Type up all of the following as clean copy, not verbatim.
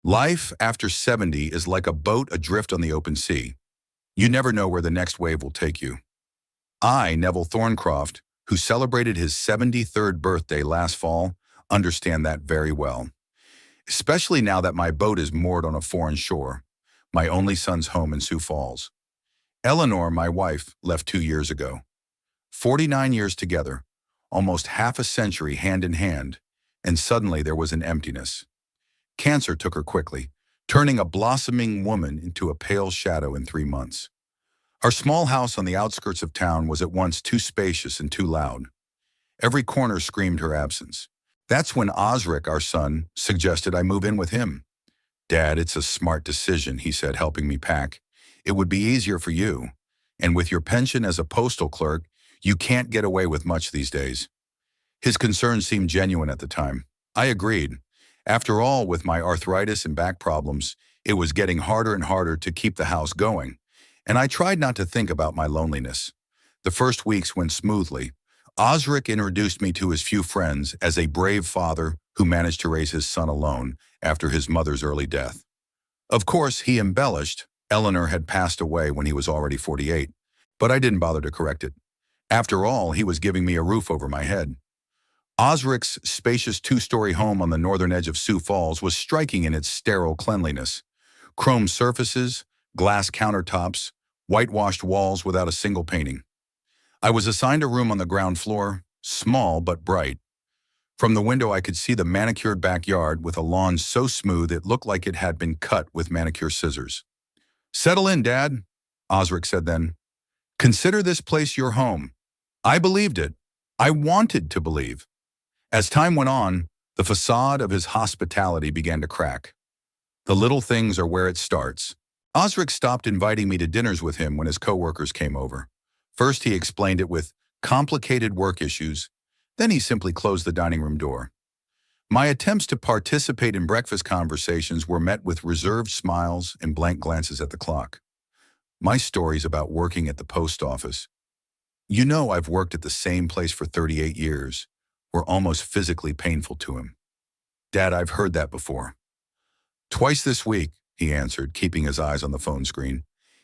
Life after 70 is like a boat adrift on the open sea. You never know where the next wave will take you. I, Neville Thorncroft, who celebrated his 73rd birthday last fall, understand that very well. Especially now that my boat is moored on a foreign shore, my only son's home in Sioux Falls. Eleanor, my wife, left 2 years ago. 49 years together, almost half a century hand in hand, and suddenly there was an emptiness. Cancer took her quickly, turning a blossoming woman into a pale shadow in 3 months. Our small house on the outskirts of town was at once too spacious and too loud. Every corner screamed her absence. That's when Osric, our son, suggested I move in with him. "Dad, it's a smart decision," he said, helping me pack. "It would be easier for you. And with your pension as a postal clerk, you can't get away with much these days." His concerns seemed genuine at the time. I agreed. After all, with my arthritis and back problems, it was getting harder and harder to keep the house going, and I tried not to think about my loneliness. The first weeks went smoothly. Osric introduced me to his few friends as a brave father who managed to raise his son alone after his mother's early death. Of course, he embellished. Eleanor had passed away when he was already 48, but I didn't bother to correct it. After all, he was giving me a roof over my head. Osric's spacious two-story home on the northern edge of Sioux Falls was striking in its sterile cleanliness. Chrome surfaces, glass countertops, whitewashed walls without a single painting. I was assigned a room on the ground floor, small but bright. From the window I could see the manicured backyard with a lawn so smooth it looked like it had been cut with manicure scissors. "Settle in, Dad," Osric said then. "Consider this place your home." I believed it. I wanted to believe. As time went on, the facade of his hospitality began to crack. The little things are where it starts. Osric stopped inviting me to dinners with him when his coworkers came over. First he explained it with complicated work issues, then he simply closed the dining room door. My attempts to participate in breakfast conversations were met with reserved smiles and blank glances at the clock. My stories about working at the post office. "You know I've worked at the same place for 38 years. Were almost physically painful to him. "Dad, I've heard that before." "Twice this week," he answered, keeping his eyes on the phone screen.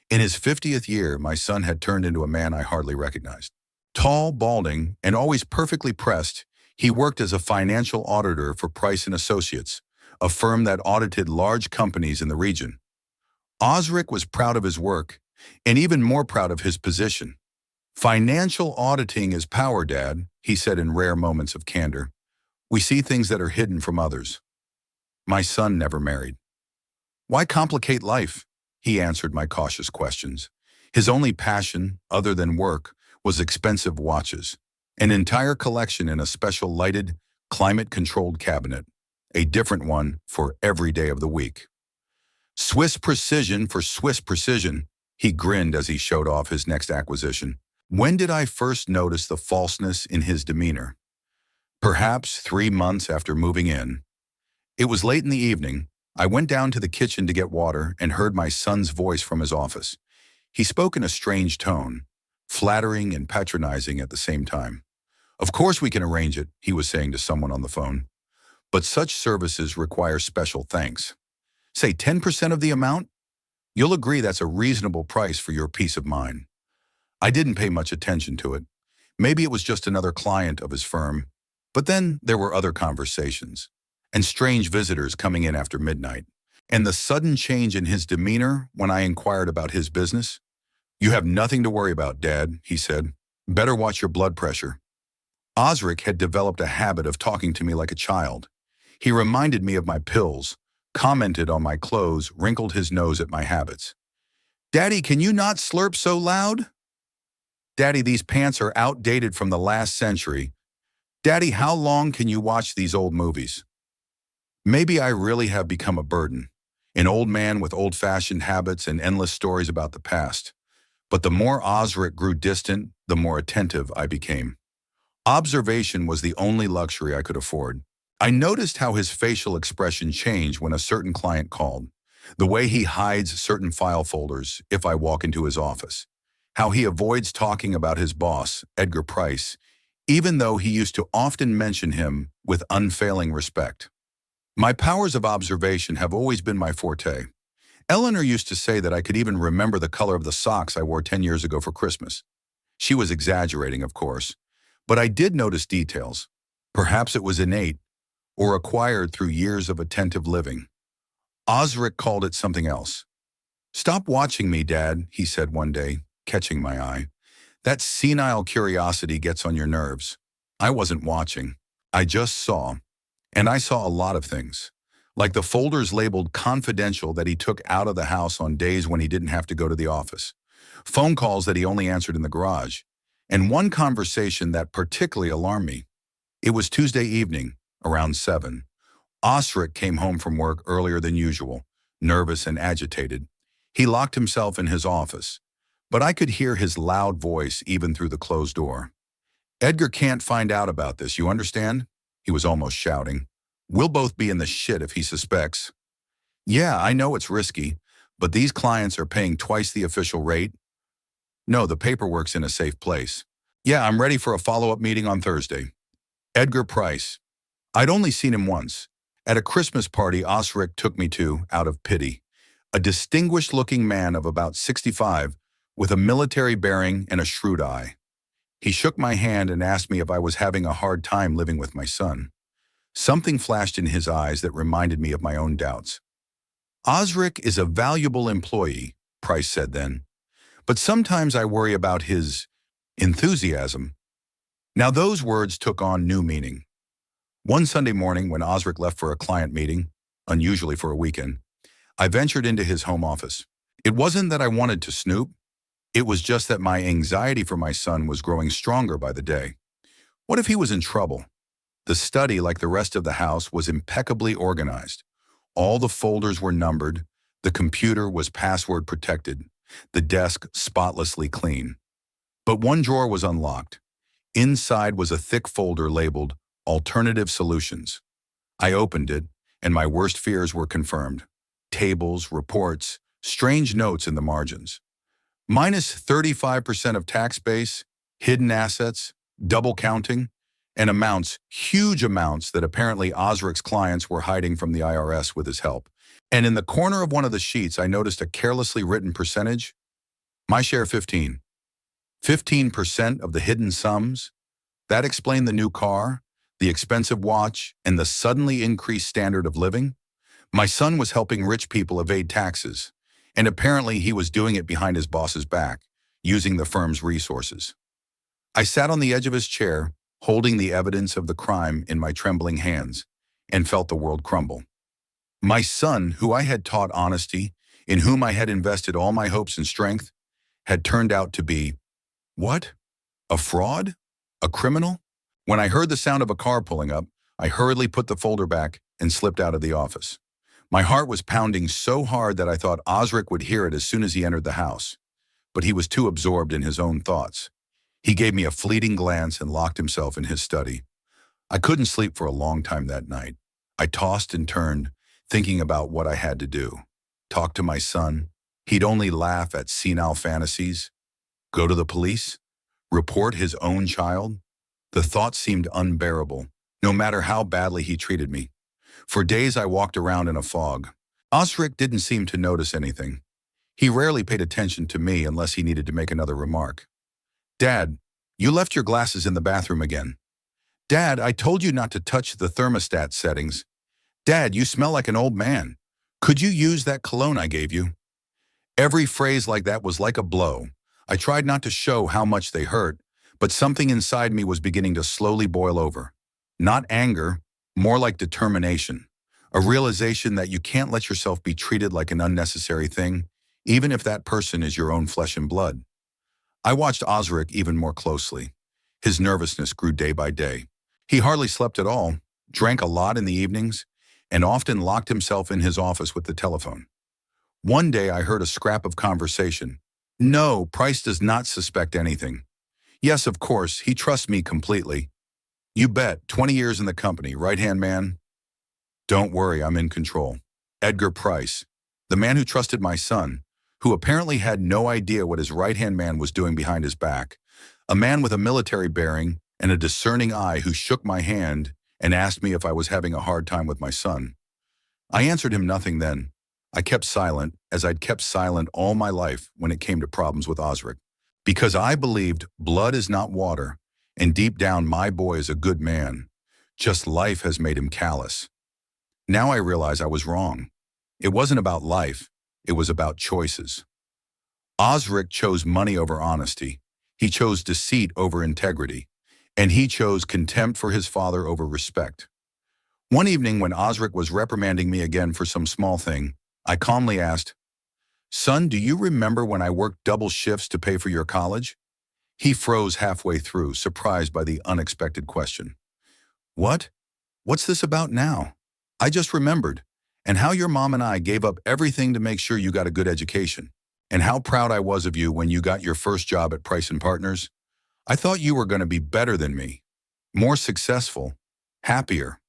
In his 50th year, my son had turned into a man I hardly recognized. Tall, balding, and always perfectly pressed, he worked as a financial auditor for Price & Associates, a firm that audited large companies in the region. Osric was proud of his work, and even more proud of his position. "Financial auditing is power, Dad," he said in rare moments of candor. "We see things that are hidden from others." My son never married. "Why complicate life?" He answered my cautious questions. His only passion, other than work, was expensive watches, an entire collection in a special lighted, climate-controlled cabinet, a different one for every day of the week. "Swiss precision for Swiss precision," he grinned as he showed off his next acquisition. When did I first notice the falseness in his demeanor? Perhaps 3 months after moving in. It was late in the evening. I went down to the kitchen to get water and heard my son's voice from his office. He spoke in a strange tone, flattering and patronizing at the same time. "Of course we can arrange it," he was saying to someone on the phone. "But such services require special thanks. Say 10% of the amount? You'll agree that's a reasonable price for your peace of mind." I didn't pay much attention to it. Maybe it was just another client of his firm. But then there were other conversations, and strange visitors coming in after midnight, and the sudden change in his demeanor when I inquired about his business. "You have nothing to worry about, Dad," he said. "Better watch your blood pressure." Osric had developed a habit of talking to me like a child. He reminded me of my pills, commented on my clothes, wrinkled his nose at my habits. "Daddy, can you not slurp so loud?" "Daddy, these pants are outdated from the last century." "Daddy, how long can you watch these old movies?" Maybe I really have become a burden, an old man with old-fashioned habits and endless stories about the past. But the more Osric grew distant, the more attentive I became. Observation was the only luxury I could afford. I noticed how his facial expression changed when a certain client called, the way he hides certain file folders if I walk into his office, how he avoids talking about his boss, Edgar Price, even though he used to often mention him with unfailing respect. My powers of observation have always been my forte. Eleanor used to say that I could even remember the color of the socks I wore 10 years ago for Christmas. She was exaggerating, of course, but I did notice details. Perhaps it was innate or acquired through years of attentive living. Osric called it something else. "Stop watching me, Dad," he said one day, catching my eye. "That senile curiosity gets on your nerves." I wasn't watching. I just saw. And I saw a lot of things. Like the folders labeled confidential that he took out of the house on days when he didn't have to go to the office. Phone calls that he only answered in the garage. And one conversation that particularly alarmed me. It was Tuesday evening, around 7. Osric came home from work earlier than usual, nervous and agitated. He locked himself in his office, but I could hear his loud voice even through the closed door. "Edgar can't find out about this, you understand?" He was almost shouting. "We'll both be in the shit if he suspects." "Yeah, I know it's risky, but these clients are paying twice the official rate." "No, the paperwork's in a safe place." "Yeah, I'm ready for a follow-up meeting on Thursday." Edgar Price. I'd only seen him once. At a Christmas party Osric took me to, out of pity. A distinguished-looking man of about 65, with a military bearing and a shrewd eye. He shook my hand and asked me if I was having a hard time living with my son. Something flashed in his eyes that reminded me of my own doubts. "Osric is a valuable employee," Price said then. "But sometimes I worry about his enthusiasm." Now those words took on new meaning. One Sunday morning when Osric left for a client meeting, unusually for a weekend, I ventured into his home office. It wasn't that I wanted to snoop. It was just that my anxiety for my son was growing stronger by the day. What if he was in trouble? The study, like the rest of the house, was impeccably organized. All the folders were numbered, the computer was password protected, the desk spotlessly clean. But one drawer was unlocked. Inside was a thick folder labeled Alternative Solutions. I opened it, and my worst fears were confirmed. Tables, reports, strange notes in the margins. Minus 35% of tax base, hidden assets, double counting, and amounts, huge amounts that apparently Osric's clients were hiding from the IRS with his help. And in the corner of one of the sheets, I noticed a carelessly written percentage. My share 15. 15% of the hidden sums. That explained the new car, the expensive watch, and the suddenly increased standard of living. My son was helping rich people evade taxes, and apparently he was doing it behind his boss's back, using the firm's resources. I sat on the edge of his chair, holding the evidence of the crime in my trembling hands, and felt the world crumble. My son, who I had taught honesty, in whom I had invested all my hopes and strength, had turned out to be, what? A fraud? A criminal? When I heard the sound of a car pulling up, I hurriedly put the folder back and slipped out of the office. My heart was pounding so hard that I thought Osric would hear it as soon as he entered the house. But he was too absorbed in his own thoughts. He gave me a fleeting glance and locked himself in his study. I couldn't sleep for a long time that night. I tossed and turned, thinking about what I had to do. Talk to my son. He'd only laugh at senile fantasies. Go to the police? Report his own child? The thought seemed unbearable, no matter how badly he treated me. For days I walked around in a fog. Osric didn't seem to notice anything. He rarely paid attention to me unless he needed to make another remark. "Dad, you left your glasses in the bathroom again." "Dad, I told you not to touch the thermostat settings." "Dad, you smell like an old man. Could you use that cologne I gave you?" Every phrase like that was like a blow. I tried not to show how much they hurt, but something inside me was beginning to slowly boil over. Not anger, more like determination. A realization that you can't let yourself be treated like an unnecessary thing, even if that person is your own flesh and blood. I watched Osric even more closely. His nervousness grew day by day. He hardly slept at all, drank a lot in the evenings, and often locked himself in his office with the telephone. One day I heard a scrap of conversation. "No, Price does not suspect anything." "Yes, of course, he trusts me completely." "You bet, 20 years in the company, right-hand man?" "Don't worry, I'm in control." Edgar Price, the man who trusted my son, who apparently had no idea what his right-hand man was doing behind his back, a man with a military bearing and a discerning eye who shook my hand and asked me if I was having a hard time with my son. I answered him nothing then. I kept silent, as I'd kept silent all my life when it came to problems with Osric. Because I believed blood is not water, and deep down my boy is a good man. Just life has made him callous. Now I realize I was wrong. It wasn't about life, it was about choices. Osric chose money over honesty. He chose deceit over integrity. And he chose contempt for his father over respect. One evening when Osric was reprimanding me again for some small thing, I calmly asked, "Son, do you remember when I worked double shifts to pay for your college?" He froze halfway through, surprised by the unexpected question. "What? What's this about now?" "I just remembered. And how your mom and I gave up everything to make sure you got a good education. And how proud I was of you when you got your first job at Price and Partners. I thought you were going to be better than me, more successful, happier."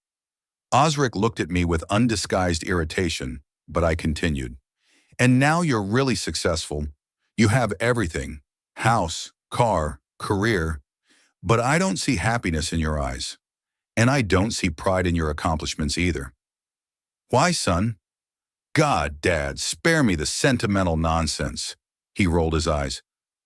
Osric looked at me with undisguised irritation, but I continued. "And now you're really successful. You have everything, house, car, career, but I don't see happiness in your eyes. And I don't see pride in your accomplishments either." "Why, son?" "God, Dad, spare me the sentimental nonsense." He rolled his eyes.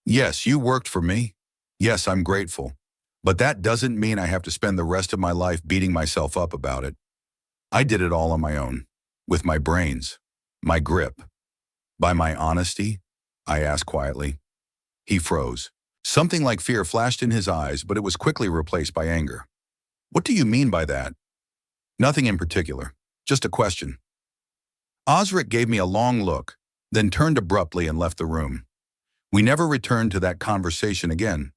"Yes, you worked for me. Yes, I'm grateful. But that doesn't mean I have to spend the rest of my life beating myself up about it. I did it all on my own, with my brains, my grip. By my honesty?" I asked quietly. He froze. Something like fear flashed in his eyes, but it was quickly replaced by anger. "What do you mean by that?" "Nothing in particular, just a question." Osric gave me a long look, then turned abruptly and left the room. We never returned to that conversation again.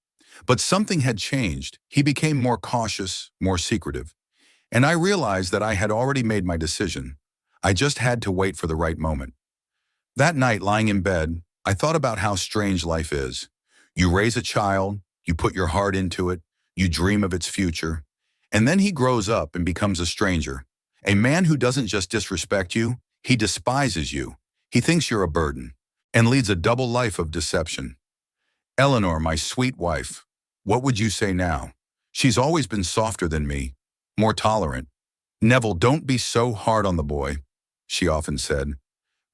But something had changed. He became more cautious, more secretive. And I realized that I had already made my decision. I just had to wait for the right moment. That night, lying in bed, I thought about how strange life is. You raise a child, you put your heart into it, you dream of its future, and then he grows up and becomes a stranger. A man who doesn't just disrespect you, he despises you. He thinks you're a burden, and leads a double life of deception. Eleanor, my sweet wife, what would you say now? She's always been softer than me, more tolerant. "Neville, don't be so hard on the boy," she often said.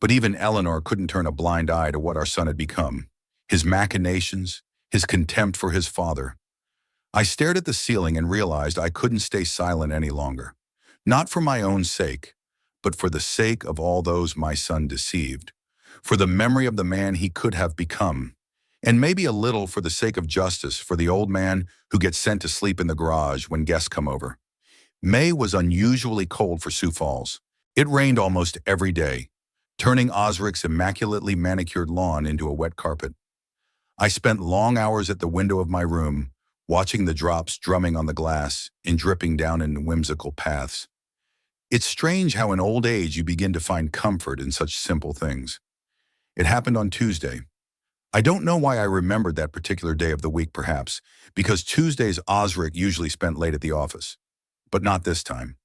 But even Eleanor couldn't turn a blind eye to what our son had become. His machinations, his contempt for his father. I stared at the ceiling and realized I couldn't stay silent any longer. Not for my own sake, but for the sake of all those my son deceived. For the memory of the man he could have become. And maybe a little for the sake of justice for the old man who gets sent to sleep in the garage when guests come over. May was unusually cold for Sioux Falls. It rained almost every day, turning Osric's immaculately manicured lawn into a wet carpet. I spent long hours at the window of my room, watching the drops drumming on the glass and dripping down in whimsical paths. It's strange how in old age you begin to find comfort in such simple things. It happened on Tuesday. I don't know why I remembered that particular day of the week, perhaps, because Tuesdays Osric usually spent late at the office. But not this time.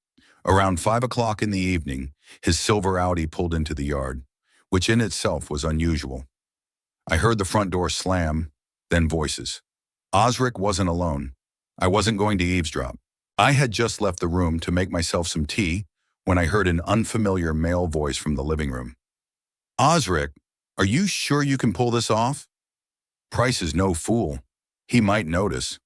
Around 5 o'clock in the evening, his silver Audi pulled into the yard, which in itself was unusual. I heard the front door slam, then voices. Osric wasn't alone. I wasn't going to eavesdrop. I had just left the room to make myself some tea when I heard an unfamiliar male voice from the living room. "Osric, are you sure you can pull this off? Price is no fool. He might notice."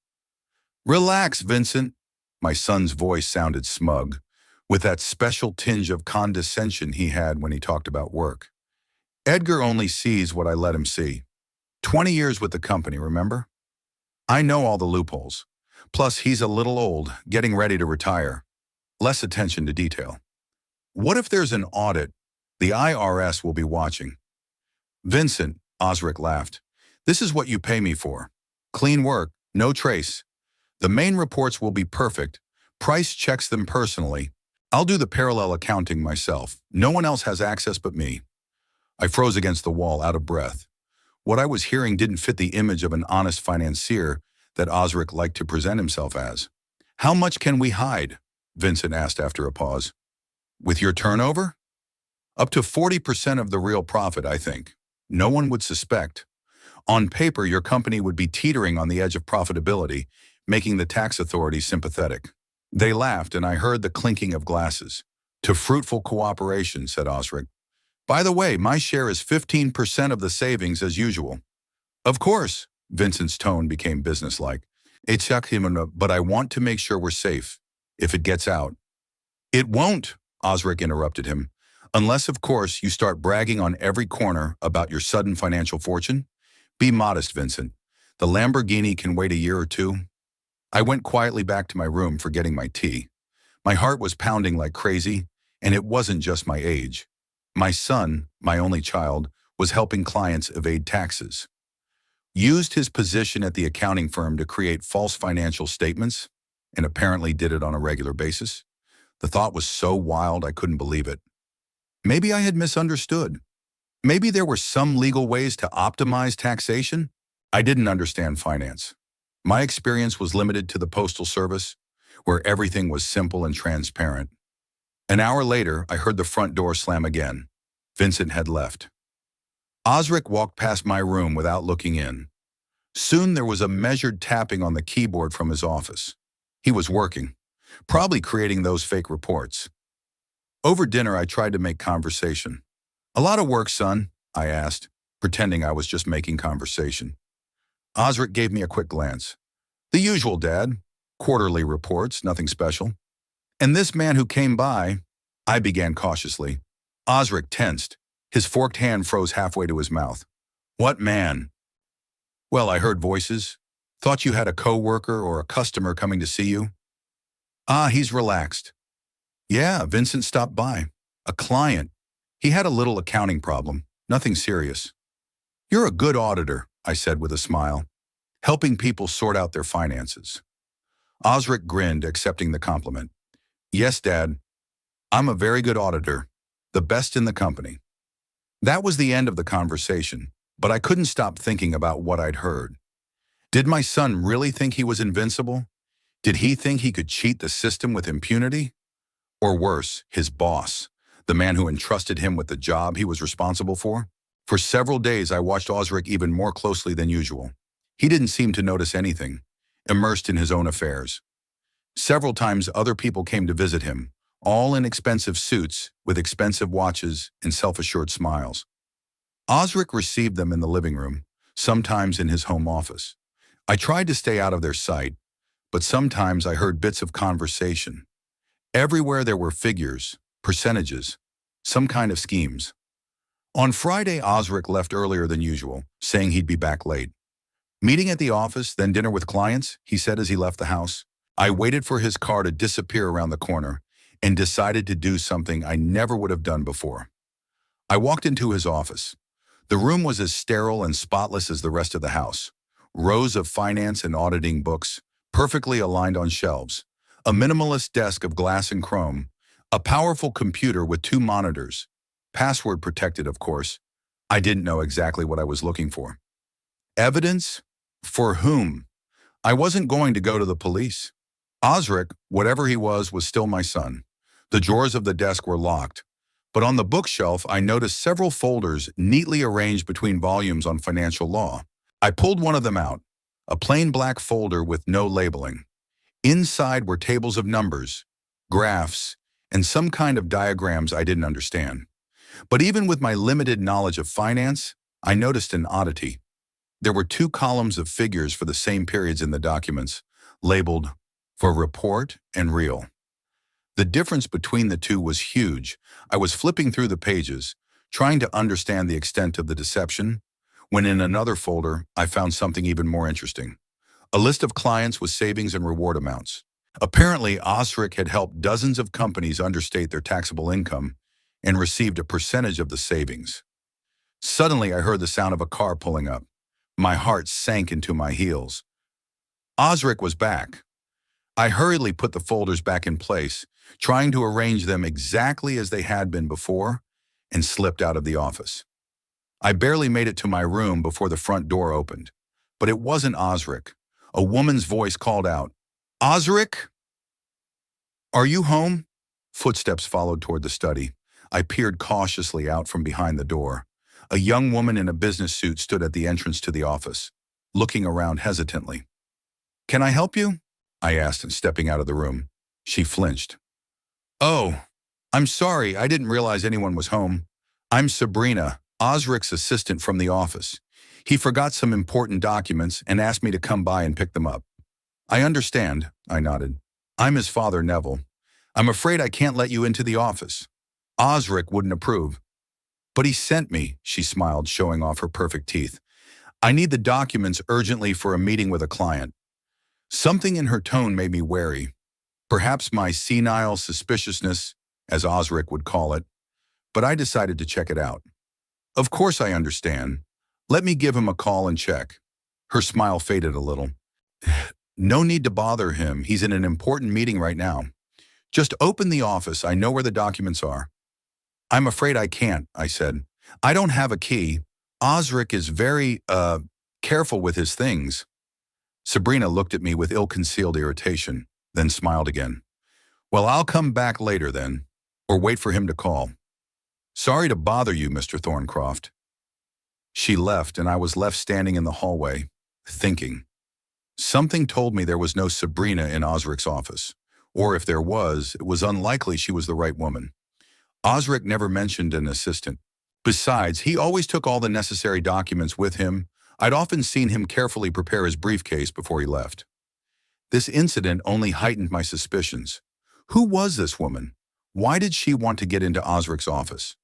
"Relax, Vincent." My son's voice sounded smug, with that special tinge of condescension he had when he talked about work. "Edgar only sees what I let him see. 20 years with the company, remember? I know all the loopholes. Plus, he's a little old, getting ready to retire. Less attention to detail. What if there's an audit? The IRS will be watching." "Vincent," Osric laughed, "this is what you pay me for. Clean work, no trace. The main reports will be perfect. Price checks them personally. I'll do the parallel accounting myself. No one else has access but me." I froze against the wall, out of breath. What I was hearing didn't fit the image of an honest financier that Osric liked to present himself as. "How much can we hide?" Vincent asked after a pause. "With your turnover?" "Up to 40% of the real profit, I think. No one would suspect. On paper, your company would be teetering on the edge of profitability, making the tax authorities sympathetic." They laughed, and I heard the clinking of glasses. To fruitful cooperation, said Osric. By the way, my share is 15% of the savings as usual. Of course, Vincent's tone became businesslike. It's but I want to make sure we're safe. If it gets out. It won't, Osric interrupted him. Unless, of course, you start bragging on every corner about your sudden financial fortune. Be modest, Vincent. The Lamborghini can wait a year or two. I went quietly back to my room, forgetting my tea. My heart was pounding like crazy, and it wasn't just my age. My son, my only child, was helping clients evade taxes. Used his position at the accounting firm to create false financial statements, and apparently did it on a regular basis. The thought was so wild I couldn't believe it. Maybe I had misunderstood. Maybe there were some legal ways to optimize taxation. I didn't understand finance. My experience was limited to the Postal Service, where everything was simple and transparent. An hour later, I heard the front door slam again. Vincent had left. Osric walked past my room without looking in. Soon there was a measured tapping on the keyboard from his office. He was working, probably creating those fake reports. Over dinner, I tried to make conversation. A lot of work, son, I asked, pretending I was just making conversation. Osric gave me a quick glance. The usual, Dad. Quarterly reports, nothing special. And this man who came by, I began cautiously. Osric tensed. His forked hand froze halfway to his mouth. What man? Well, I heard voices. Thought you had a coworker or a customer coming to see you. Ah, he's relaxed. Yeah, Vincent stopped by. A client. He had a little accounting problem. Nothing serious. You're a good auditor, I said with a smile, helping people sort out their finances. Osric grinned, accepting the compliment. Yes, Dad. I'm a very good auditor, the best in the company. That was the end of the conversation, but I couldn't stop thinking about what I'd heard. Did my son really think he was invincible? Did he think he could cheat the system with impunity? Or worse, his boss, the man who entrusted him with the job he was responsible for? For several days, I watched Osric even more closely than usual. He didn't seem to notice anything, immersed in his own affairs. Several times, other people came to visit him, all in expensive suits with expensive watches and self-assured smiles. Osric received them in the living room, sometimes in his home office. I tried to stay out of their sight, but sometimes I heard bits of conversation. Everywhere there were figures, percentages, some kind of schemes. On Friday, Osric left earlier than usual, saying he'd be back late. Meeting at the office, then dinner with clients, he said as he left the house. I waited for his car to disappear around the corner and decided to do something I never would have done before. I walked into his office. The room was as sterile and spotless as the rest of the house. Rows of finance and auditing books, perfectly aligned on shelves. A minimalist desk of glass and chrome. A powerful computer with 2 monitors. Password protected, of course. I didn't know exactly what I was looking for. Evidence? For whom? I wasn't going to go to the police. Osric, whatever he was still my son. The drawers of the desk were locked, but on the bookshelf I noticed several folders neatly arranged between volumes on financial law. I pulled one of them out, a plain black folder with no labeling. Inside were tables of numbers, graphs, and some kind of diagrams I didn't understand. But even with my limited knowledge of finance, I noticed an oddity. There were 2 columns of figures for the same periods in the documents, labeled for report and real. The difference between the 2 was huge. I was flipping through the pages, trying to understand the extent of the deception, when in another folder, I found something even more interesting. A list of clients with savings and reward amounts. Apparently, Osric had helped dozens of companies understate their taxable income and received a percentage of the savings. Suddenly, I heard the sound of a car pulling up. My heart sank into my heels. Osric was back. I hurriedly put the folders back in place, trying to arrange them exactly as they had been before, and slipped out of the office. I barely made it to my room before the front door opened. But it wasn't Osric. A woman's voice called out, "Osric? Are you home?" Footsteps followed toward the study. I peered cautiously out from behind the door. A young woman in a business suit stood at the entrance to the office, looking around hesitantly. "Can I help you?" I asked, stepping out of the room. She flinched. "Oh, I'm sorry, I didn't realize anyone was home. I'm Sabrina, Osric's assistant from the office. He forgot some important documents and asked me to come by and pick them up. I understand, I nodded. I'm his father, Neville. I'm afraid I can't let you into the office. Osric wouldn't approve. But he sent me, she smiled, showing off her perfect teeth. I need the documents urgently for a meeting with a client. Something in her tone made me wary. Perhaps my senile suspiciousness, as Osric would call it, but I decided to check it out. Of course I understand. Let me give him a call and check. Her smile faded a little. No need to bother him. He's in an important meeting right now. Just open the office. I know where the documents are. I'm afraid I can't, I said. I don't have a key. Osric is very, careful with his things. Sabrina looked at me with ill-concealed irritation, then smiled again. Well, I'll come back later then, or wait for him to call. Sorry to bother you, Mr. Thorncroft. She left, and I was left standing in the hallway, thinking. Something told me there was no Sabrina in Osric's office, or if there was, it was unlikely she was the right woman. Osric never mentioned an assistant. Besides, he always took all the necessary documents with him. I'd often seen him carefully prepare his briefcase before he left. This incident only heightened my suspicions. Who was this woman? Why did she want to get into Osric's office?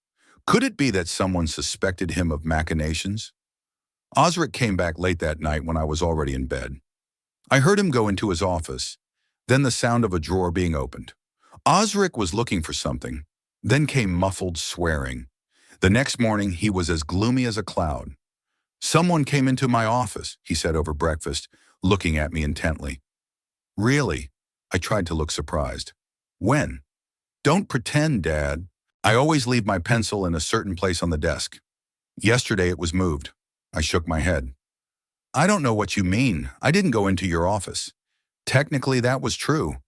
Could it be that someone suspected him of machinations? Osric came back late that night when I was already in bed. I heard him go into his office, then the sound of a drawer being opened. Osric was looking for something. Then came muffled swearing. The next morning, he was as gloomy as a cloud. Someone came into my office, he said over breakfast, looking at me intently. Really? I tried to look surprised. When? Don't pretend, Dad. I always leave my pencil in a certain place on the desk. Yesterday it was moved. I shook my head. I don't know what you mean. I didn't go into your office. Technically, that was true.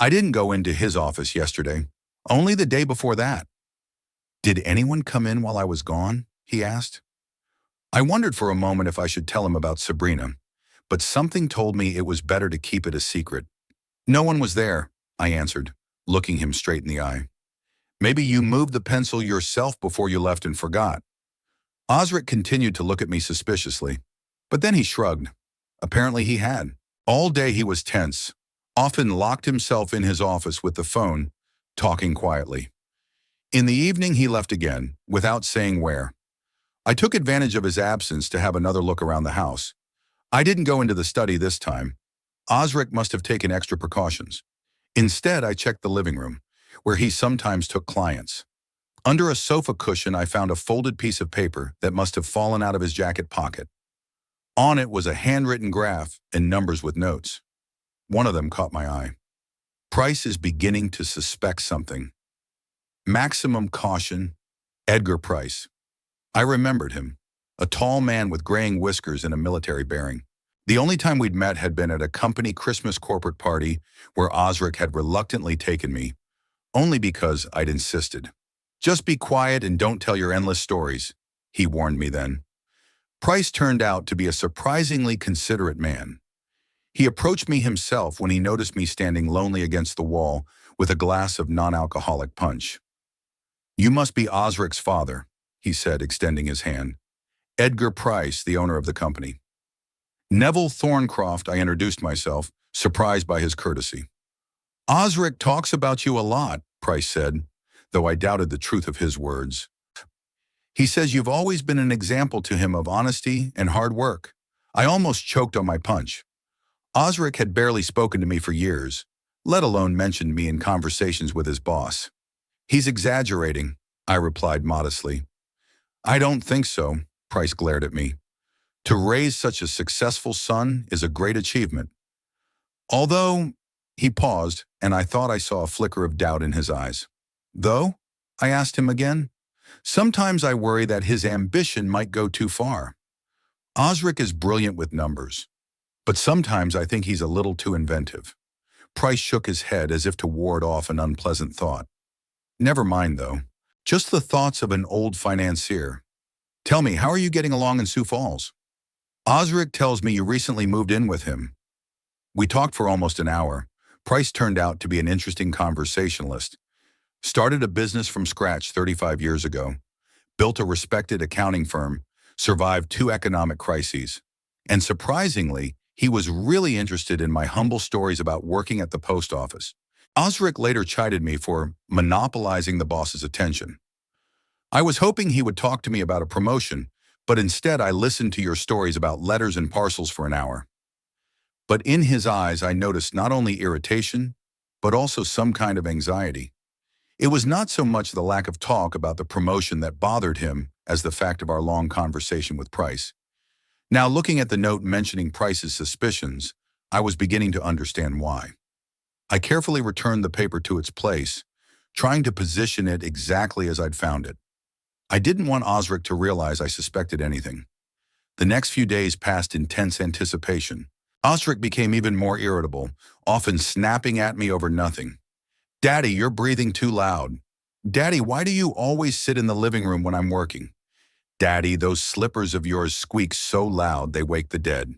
I didn't go into his office yesterday. Only the day before that. Did anyone come in while I was gone? He asked. I wondered for a moment if I should tell him about Sabrina, but something told me it was better to keep it a secret. No one was there, I answered, looking him straight in the eye. Maybe you moved the pencil yourself before you left and forgot. Osric continued to look at me suspiciously, but then he shrugged. Apparently he had. All day he was tense, often locked himself in his office with the phone, talking quietly. In the evening he left again, without saying where. I took advantage of his absence to have another look around the house. I didn't go into the study this time. Osric must have taken extra precautions. Instead, I checked the living room, where he sometimes took clients. Under a sofa cushion, I found a folded piece of paper that must have fallen out of his jacket pocket. On it was a handwritten graph and numbers with notes. One of them caught my eye. Price is beginning to suspect something. Maximum caution, Edgar Price. I remembered him, a tall man with graying whiskers and a military bearing. The only time we'd met had been at a company Christmas corporate party where Osric had reluctantly taken me, only because I'd insisted. Just be quiet and don't tell your endless stories, he warned me then. Price turned out to be a surprisingly considerate man. He approached me himself when he noticed me standing lonely against the wall with a glass of non-alcoholic punch. You must be Osric's father, he said, extending his hand. Edgar Price, the owner of the company. Neville Thorncroft, I introduced myself, surprised by his courtesy. Osric talks about you a lot, Price said, though I doubted the truth of his words. He says you've always been an example to him of honesty and hard work. I almost choked on my punch. Osric had barely spoken to me for years, let alone mentioned me in conversations with his boss. He's exaggerating, I replied modestly. I don't think so, Price glared at me. To raise such a successful son is a great achievement. Although, he paused, and I thought I saw a flicker of doubt in his eyes. Though? I asked him again. Sometimes I worry that his ambition might go too far. Osric is brilliant with numbers, but sometimes I think he's a little too inventive. Price shook his head as if to ward off an unpleasant thought. Never mind, though. Just the thoughts of an old financier. Tell me, how are you getting along in Sioux Falls? Osric tells me you recently moved in with him. We talked for almost an hour. Price turned out to be an interesting conversationalist. Started a business from scratch 35 years ago, built a respected accounting firm, survived 2 economic crises. And surprisingly, he was really interested in my humble stories about working at the post office. Osric later chided me for monopolizing the boss's attention. I was hoping he would talk to me about a promotion, but instead I listened to your stories about letters and parcels for an hour. But in his eyes, I noticed not only irritation, but also some kind of anxiety. It was not so much the lack of talk about the promotion that bothered him as the fact of our long conversation with Price. Now, looking at the note mentioning Price's suspicions, I was beginning to understand why. I carefully returned the paper to its place, trying to position it exactly as I'd found it. I didn't want Osric to realize I suspected anything. The next few days passed in tense anticipation. Osric became even more irritable, often snapping at me over nothing. "Daddy, you're breathing too loud. Daddy, why do you always sit in the living room when I'm working? Daddy, those slippers of yours squeak so loud they wake the dead."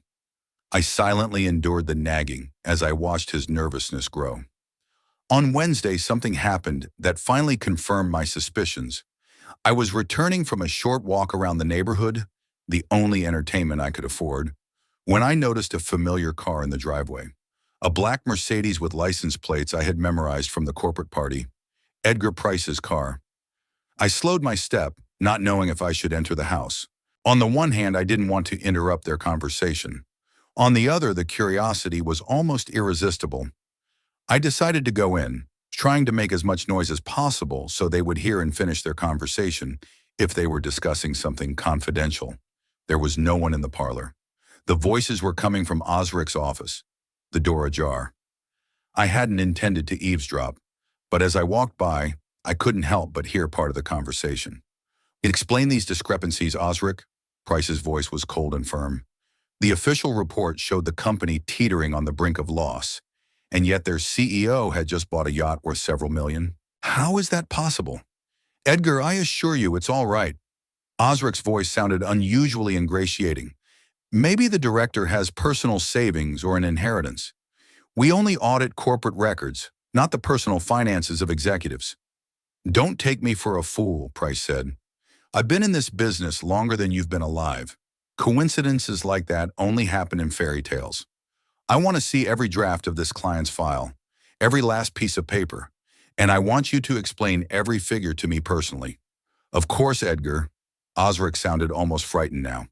I silently endured the nagging as I watched his nervousness grow. On Wednesday, something happened that finally confirmed my suspicions. I was returning from a short walk around the neighborhood, the only entertainment I could afford, when I noticed a familiar car in the driveway. A black Mercedes with license plates I had memorized from the corporate party. Edgar Price's car. I slowed my step, not knowing if I should enter the house. On the one hand, I didn't want to interrupt their conversation. On the other, the curiosity was almost irresistible. I decided to go in, trying to make as much noise as possible so they would hear and finish their conversation if they were discussing something confidential. There was no one in the parlor. The voices were coming from Osric's office, the door ajar. I hadn't intended to eavesdrop, but as I walked by, I couldn't help but hear part of the conversation. "Explain these discrepancies, Osric." Price's voice was cold and firm. "The official report showed the company teetering on the brink of loss, and yet their CEO had just bought a yacht worth several million. How is that possible? Edgar, I assure you it's all right." Osric's voice sounded unusually ingratiating. "Maybe the director has personal savings or an inheritance. We only audit corporate records, not the personal finances of executives." "Don't take me for a fool," Price said. "I've been in this business longer than you've been alive. Coincidences like that only happen in fairy tales. I want to see every draft of this client's file, every last piece of paper, and I want you to explain every figure to me personally." "Of course, Edgar." Osric sounded almost frightened now.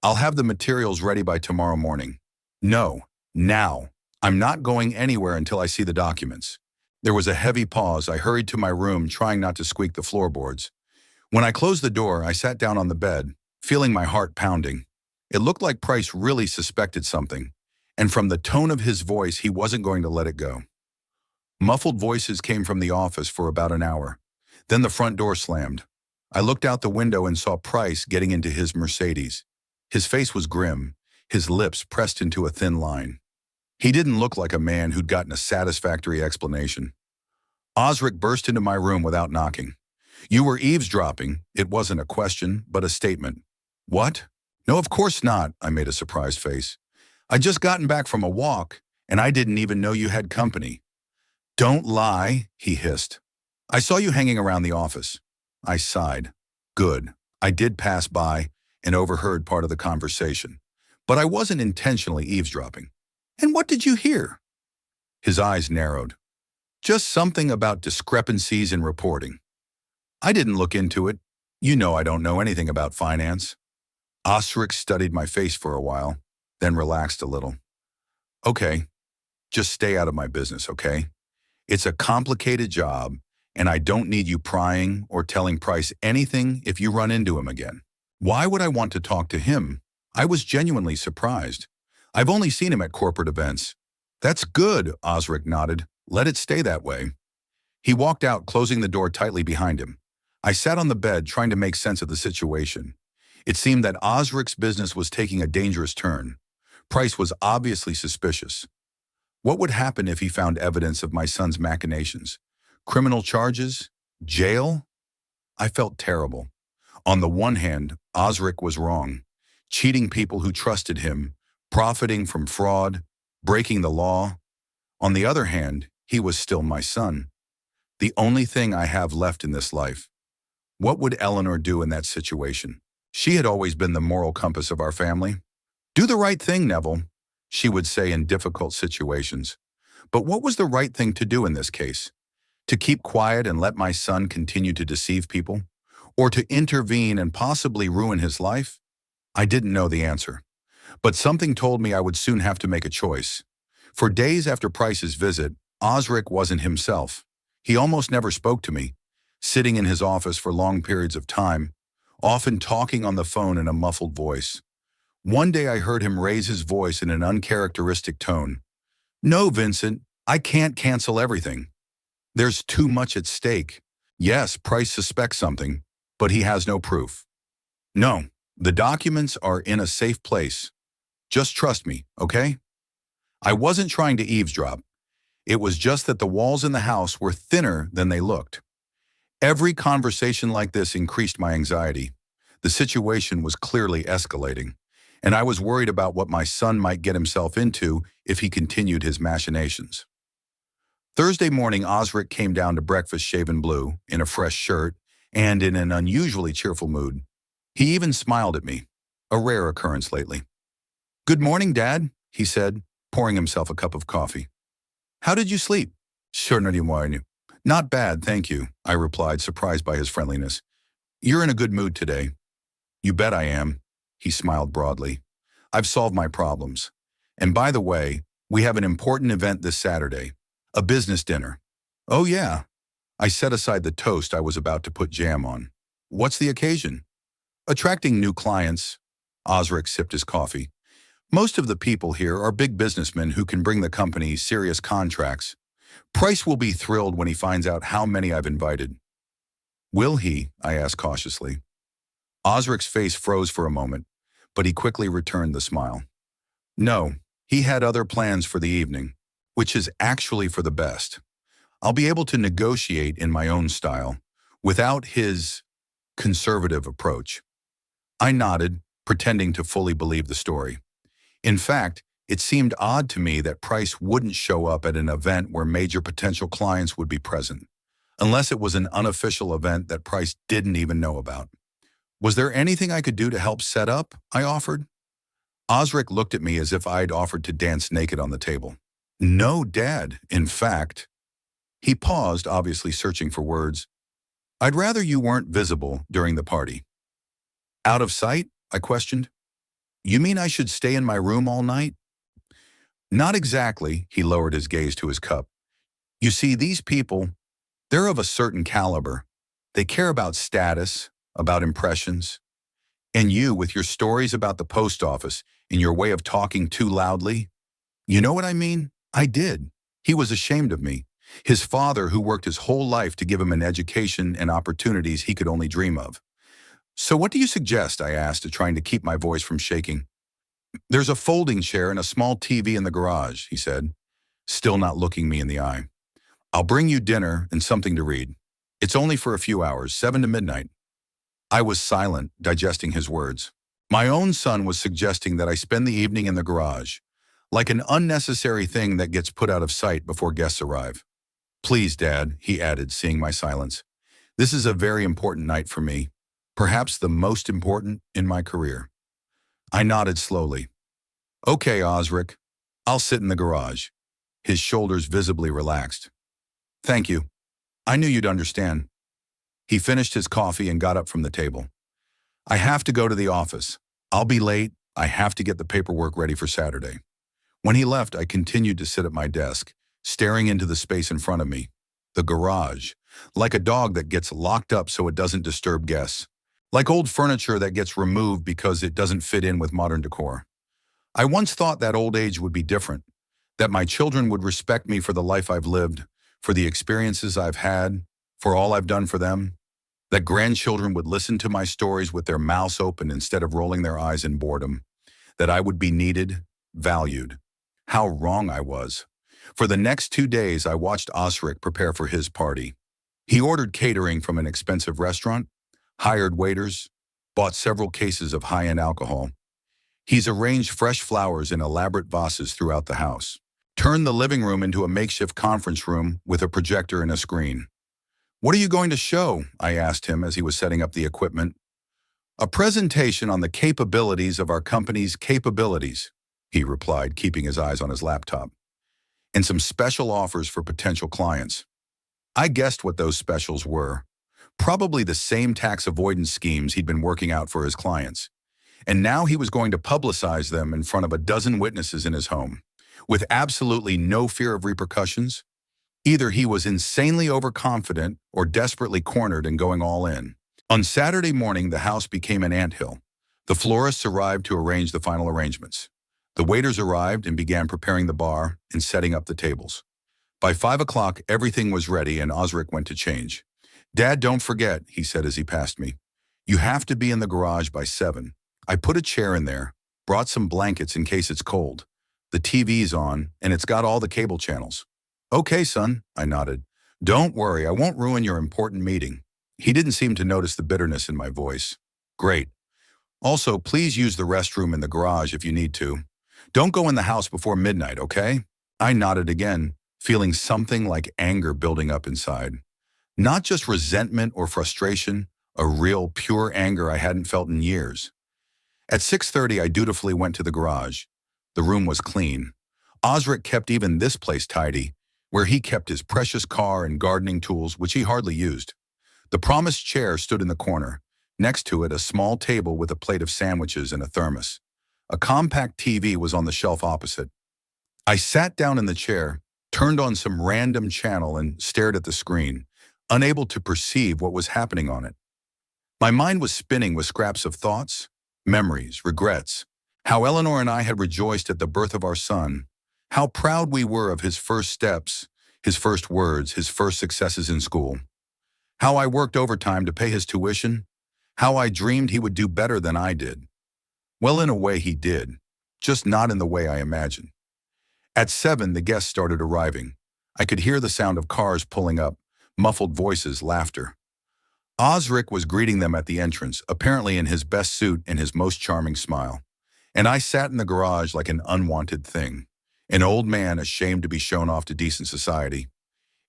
"I'll have the materials ready by tomorrow morning." "No, now. I'm not going anywhere until I see the documents." There was a heavy pause. I hurried to my room, trying not to squeak the floorboards. When I closed the door, I sat down on the bed, feeling my heart pounding. It looked like Price really suspected something, and from the tone of his voice, he wasn't going to let it go. Muffled voices came from the office for about an hour. Then the front door slammed. I looked out the window and saw Price getting into his Mercedes. His face was grim, his lips pressed into a thin line. He didn't look like a man who'd gotten a satisfactory explanation. Osric burst into my room without knocking. "You were eavesdropping." It wasn't a question, but a statement. "What?" "No, of course not," I made a surprised face. "I'd just gotten back from a walk, and I didn't even know you had company." "Don't lie," he hissed. "I saw you hanging around the office." I sighed. Good. I did pass by and overheard part of the conversation, but I wasn't intentionally eavesdropping. "And what did you hear?" His eyes narrowed. "Just something about discrepancies in reporting." "I didn't look into it. You know I don't know anything about finance." Osric studied my face for a while, then relaxed a little. "Okay, just stay out of my business, okay? It's a complicated job, and I don't need you prying or telling Price anything if you run into him again." Why would I want to talk to him? I was genuinely surprised. I've only seen him at corporate events. "That's good," Osric nodded. "Let it stay that way." He walked out, closing the door tightly behind him. I sat on the bed, trying to make sense of the situation. It seemed that Osric's business was taking a dangerous turn. Price was obviously suspicious. What would happen if he found evidence of my son's machinations? Criminal charges? Jail? I felt terrible. On the one hand, Osric was wrong, cheating people who trusted him, profiting from fraud, breaking the law. On the other hand, he was still my son. The only thing I have left in this life. What would Eleanor do in that situation? She had always been the moral compass of our family. Do the right thing, Neville, she would say in difficult situations. But what was the right thing to do in this case? To keep quiet and let my son continue to deceive people? Or to intervene and possibly ruin his life? I didn't know the answer. But something told me I would soon have to make a choice. For days after Price's visit, Osric wasn't himself. He almost never spoke to me, sitting in his office for long periods of time, often talking on the phone in a muffled voice. One day I heard him raise his voice in an uncharacteristic tone. "No, Vincent, I can't cancel everything. There's too much at stake. Yes, Price suspects something, but he has no proof. No, the documents are in a safe place. Just trust me, okay?" I wasn't trying to eavesdrop. It was just that the walls in the house were thinner than they looked. Every conversation like this increased my anxiety. The situation was clearly escalating, and I was worried about what my son might get himself into if he continued his machinations. Thursday morning, Osric came down to breakfast shaven blue, in a fresh shirt, and in an unusually cheerful mood. He even smiled at me, a rare occurrence lately. "Good morning, Dad," he said, pouring himself a cup of coffee. "How did you sleep?" "Sure, not bad, thank you," I replied, surprised by his friendliness. "You're in a good mood today." "You bet I am," he smiled broadly. "I've solved my problems. And by the way, we have an important event this Saturday, a business dinner." "Oh yeah." I set aside the toast I was about to put jam on. "What's the occasion?" "Attracting new clients." Osric sipped his coffee. "Most of the people here are big businessmen who can bring the company serious contracts. Price will be thrilled when he finds out how many I've invited." "Will he?" I asked cautiously. Osric's face froze for a moment, but he quickly returned the smile. "No, he had other plans for the evening, which is actually for the best. I'll be able to negotiate in my own style, without his conservative approach." I nodded, pretending to fully believe the story. In fact, it seemed odd to me that Price wouldn't show up at an event where major potential clients would be present, unless it was an unofficial event that Price didn't even know about. "Was there anything I could do to help set up?" I offered. Osric looked at me as if I'd offered to dance naked on the table. "No, Dad. In fact..." He paused, obviously searching for words. "I'd rather you weren't visible during the party." "Out of sight?" I questioned. "You mean I should stay in my room all night?" "Not exactly," he lowered his gaze to his cup. "You see, these people, they're of a certain caliber. They care about status, about impressions. And you, with your stories about the post office and your way of talking too loudly, you know what I mean? I did. He was ashamed of me. His father, who worked his whole life to give him an education and opportunities he could only dream of. So what do you suggest?" I asked, trying to keep my voice from shaking. "There's a folding chair and a small TV in the garage," he said, still not looking me in the eye. "I'll bring you dinner and something to read. It's only for a few hours, 7 to midnight." I was silent, digesting his words. My own son was suggesting that I spend the evening in the garage, like an unnecessary thing that gets put out of sight before guests arrive. "Please, Dad," he added, seeing my silence. "This is a very important night for me, perhaps the most important in my career." I nodded slowly. "Okay, Osric, I'll sit in the garage." His shoulders visibly relaxed. "Thank you. I knew you'd understand." He finished his coffee and got up from the table. "I have to go to the office. I'll be late. I have to get the paperwork ready for Saturday." When he left, I continued to sit at my desk, staring into the space in front of me. The garage, like a dog that gets locked up so it doesn't disturb guests. Like old furniture that gets removed because it doesn't fit in with modern decor. I once thought that old age would be different, that my children would respect me for the life I've lived, for the experiences I've had, for all I've done for them, that grandchildren would listen to my stories with their mouths open instead of rolling their eyes in boredom, that I would be needed, valued. How wrong I was. For the next 2 days, I watched Osric prepare for his party. He ordered catering from an expensive restaurant, hired waiters, bought several cases of high-end alcohol. He's arranged fresh flowers in elaborate vases throughout the house, turned the living room into a makeshift conference room with a projector and a screen. "What are you going to show?" I asked him as he was setting up the equipment. "A presentation on the capabilities of our company's capabilities," he replied, keeping his eyes on his laptop, "and some special offers for potential clients." I guessed what those specials were. Probably the same tax avoidance schemes he'd been working out for his clients. And now he was going to publicize them in front of a dozen witnesses in his home, with absolutely no fear of repercussions. Either he was insanely overconfident or desperately cornered and going all in. On Saturday morning, the house became an anthill. The florists arrived to arrange the final arrangements. The waiters arrived and began preparing the bar and setting up the tables. By 5 o'clock, everything was ready and Osric went to change. "Dad, don't forget," he said as he passed me. "You have to be in the garage by 7. I put a chair in there, brought some blankets in case it's cold. The TV's on, and it's got all the cable channels." "Okay, son," I nodded. "Don't worry, I won't ruin your important meeting." He didn't seem to notice the bitterness in my voice. "Great. Also, please use the restroom in the garage if you need to. Don't go in the house before midnight, okay?" I nodded again, feeling something like anger building up inside. Not just resentment or frustration, a real, pure anger I hadn't felt in years. At 6:30, I dutifully went to the garage. The room was clean. Osric kept even this place tidy, where he kept his precious car and gardening tools, which he hardly used. The promised chair stood in the corner. Next to it, a small table with a plate of sandwiches and a thermos. A compact TV was on the shelf opposite. I sat down in the chair, turned on some random channel and stared at the screen, unable to perceive what was happening on it. My mind was spinning with scraps of thoughts, memories, regrets. How Eleanor and I had rejoiced at the birth of our son. How proud we were of his first steps, his first words, his first successes in school. How I worked overtime to pay his tuition. How I dreamed he would do better than I did. Well, in a way he did, just not in the way I imagined. At 7, the guests started arriving. I could hear the sound of cars pulling up, muffled voices, laughter. Osric was greeting them at the entrance, apparently in his best suit and his most charming smile. And I sat in the garage like an unwanted thing, an old man ashamed to be shown off to decent society.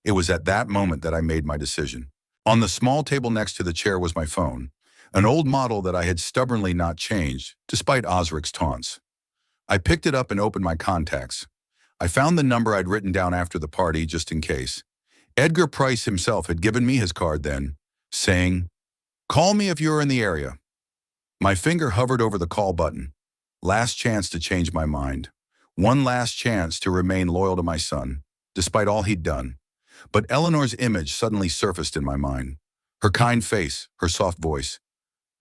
It was at that moment that I made my decision. On the small table next to the chair was my phone, an old model that I had stubbornly not changed, despite Osric's taunts. I picked it up and opened my contacts. I found the number I'd written down after the party just in case. Edgar Price himself had given me his card then, saying, "Call me if you're in the area." My finger hovered over the call button. Last chance to change my mind. One last chance to remain loyal to my son, despite all he'd done. But Eleanor's image suddenly surfaced in my mind. Her kind face, her soft voice.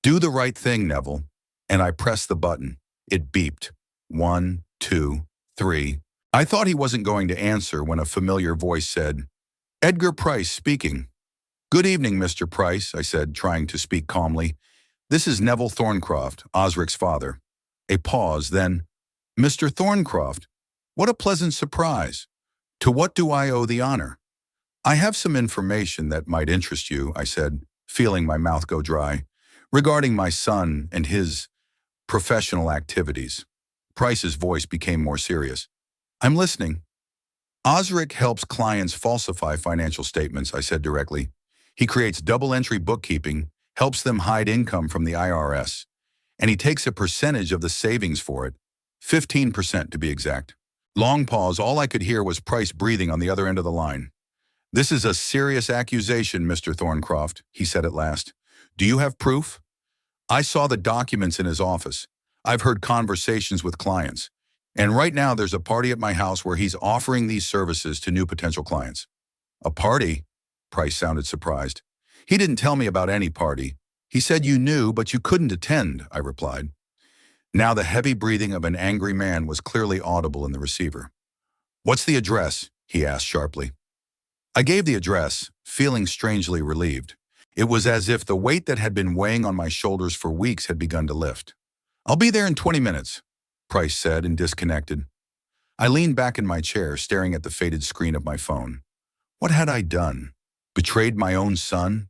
"Do the right thing, Neville." And I pressed the button. It beeped. 1, 2, 3. I thought he wasn't going to answer when a familiar voice said, "Edgar Price speaking." "Good evening, Mr. Price," I said, trying to speak calmly. "This is Neville Thorncroft, Osric's father." A pause, then, "Mr. Thorncroft, what a pleasant surprise. To what do I owe the honor?" "I have some information that might interest you," I said, feeling my mouth go dry, "regarding my son and his professional activities." Price's voice became more serious. "I'm listening." "Osric helps clients falsify financial statements," I said directly. "He creates double-entry bookkeeping, helps them hide income from the IRS, and he takes a percentage of the savings for it, 15% to be exact." Long pause, all I could hear was Price breathing on the other end of the line. "This is a serious accusation, Mr. Thorncroft," he said at last. "Do you have proof?" "I saw the documents in his office. I've heard conversations with clients. And right now there's a party at my house where he's offering these services to new potential clients." "A party?" Price sounded surprised. "He didn't tell me about any party. He said you knew, but you couldn't attend," I replied. Now the heavy breathing of an angry man was clearly audible in the receiver. "What's the address?" he asked sharply. I gave the address, feeling strangely relieved. It was as if the weight that had been weighing on my shoulders for weeks had begun to lift. "I'll be there in 20 minutes, Price said and disconnected. I leaned back in my chair, staring at the faded screen of my phone. What had I done? Betrayed my own son?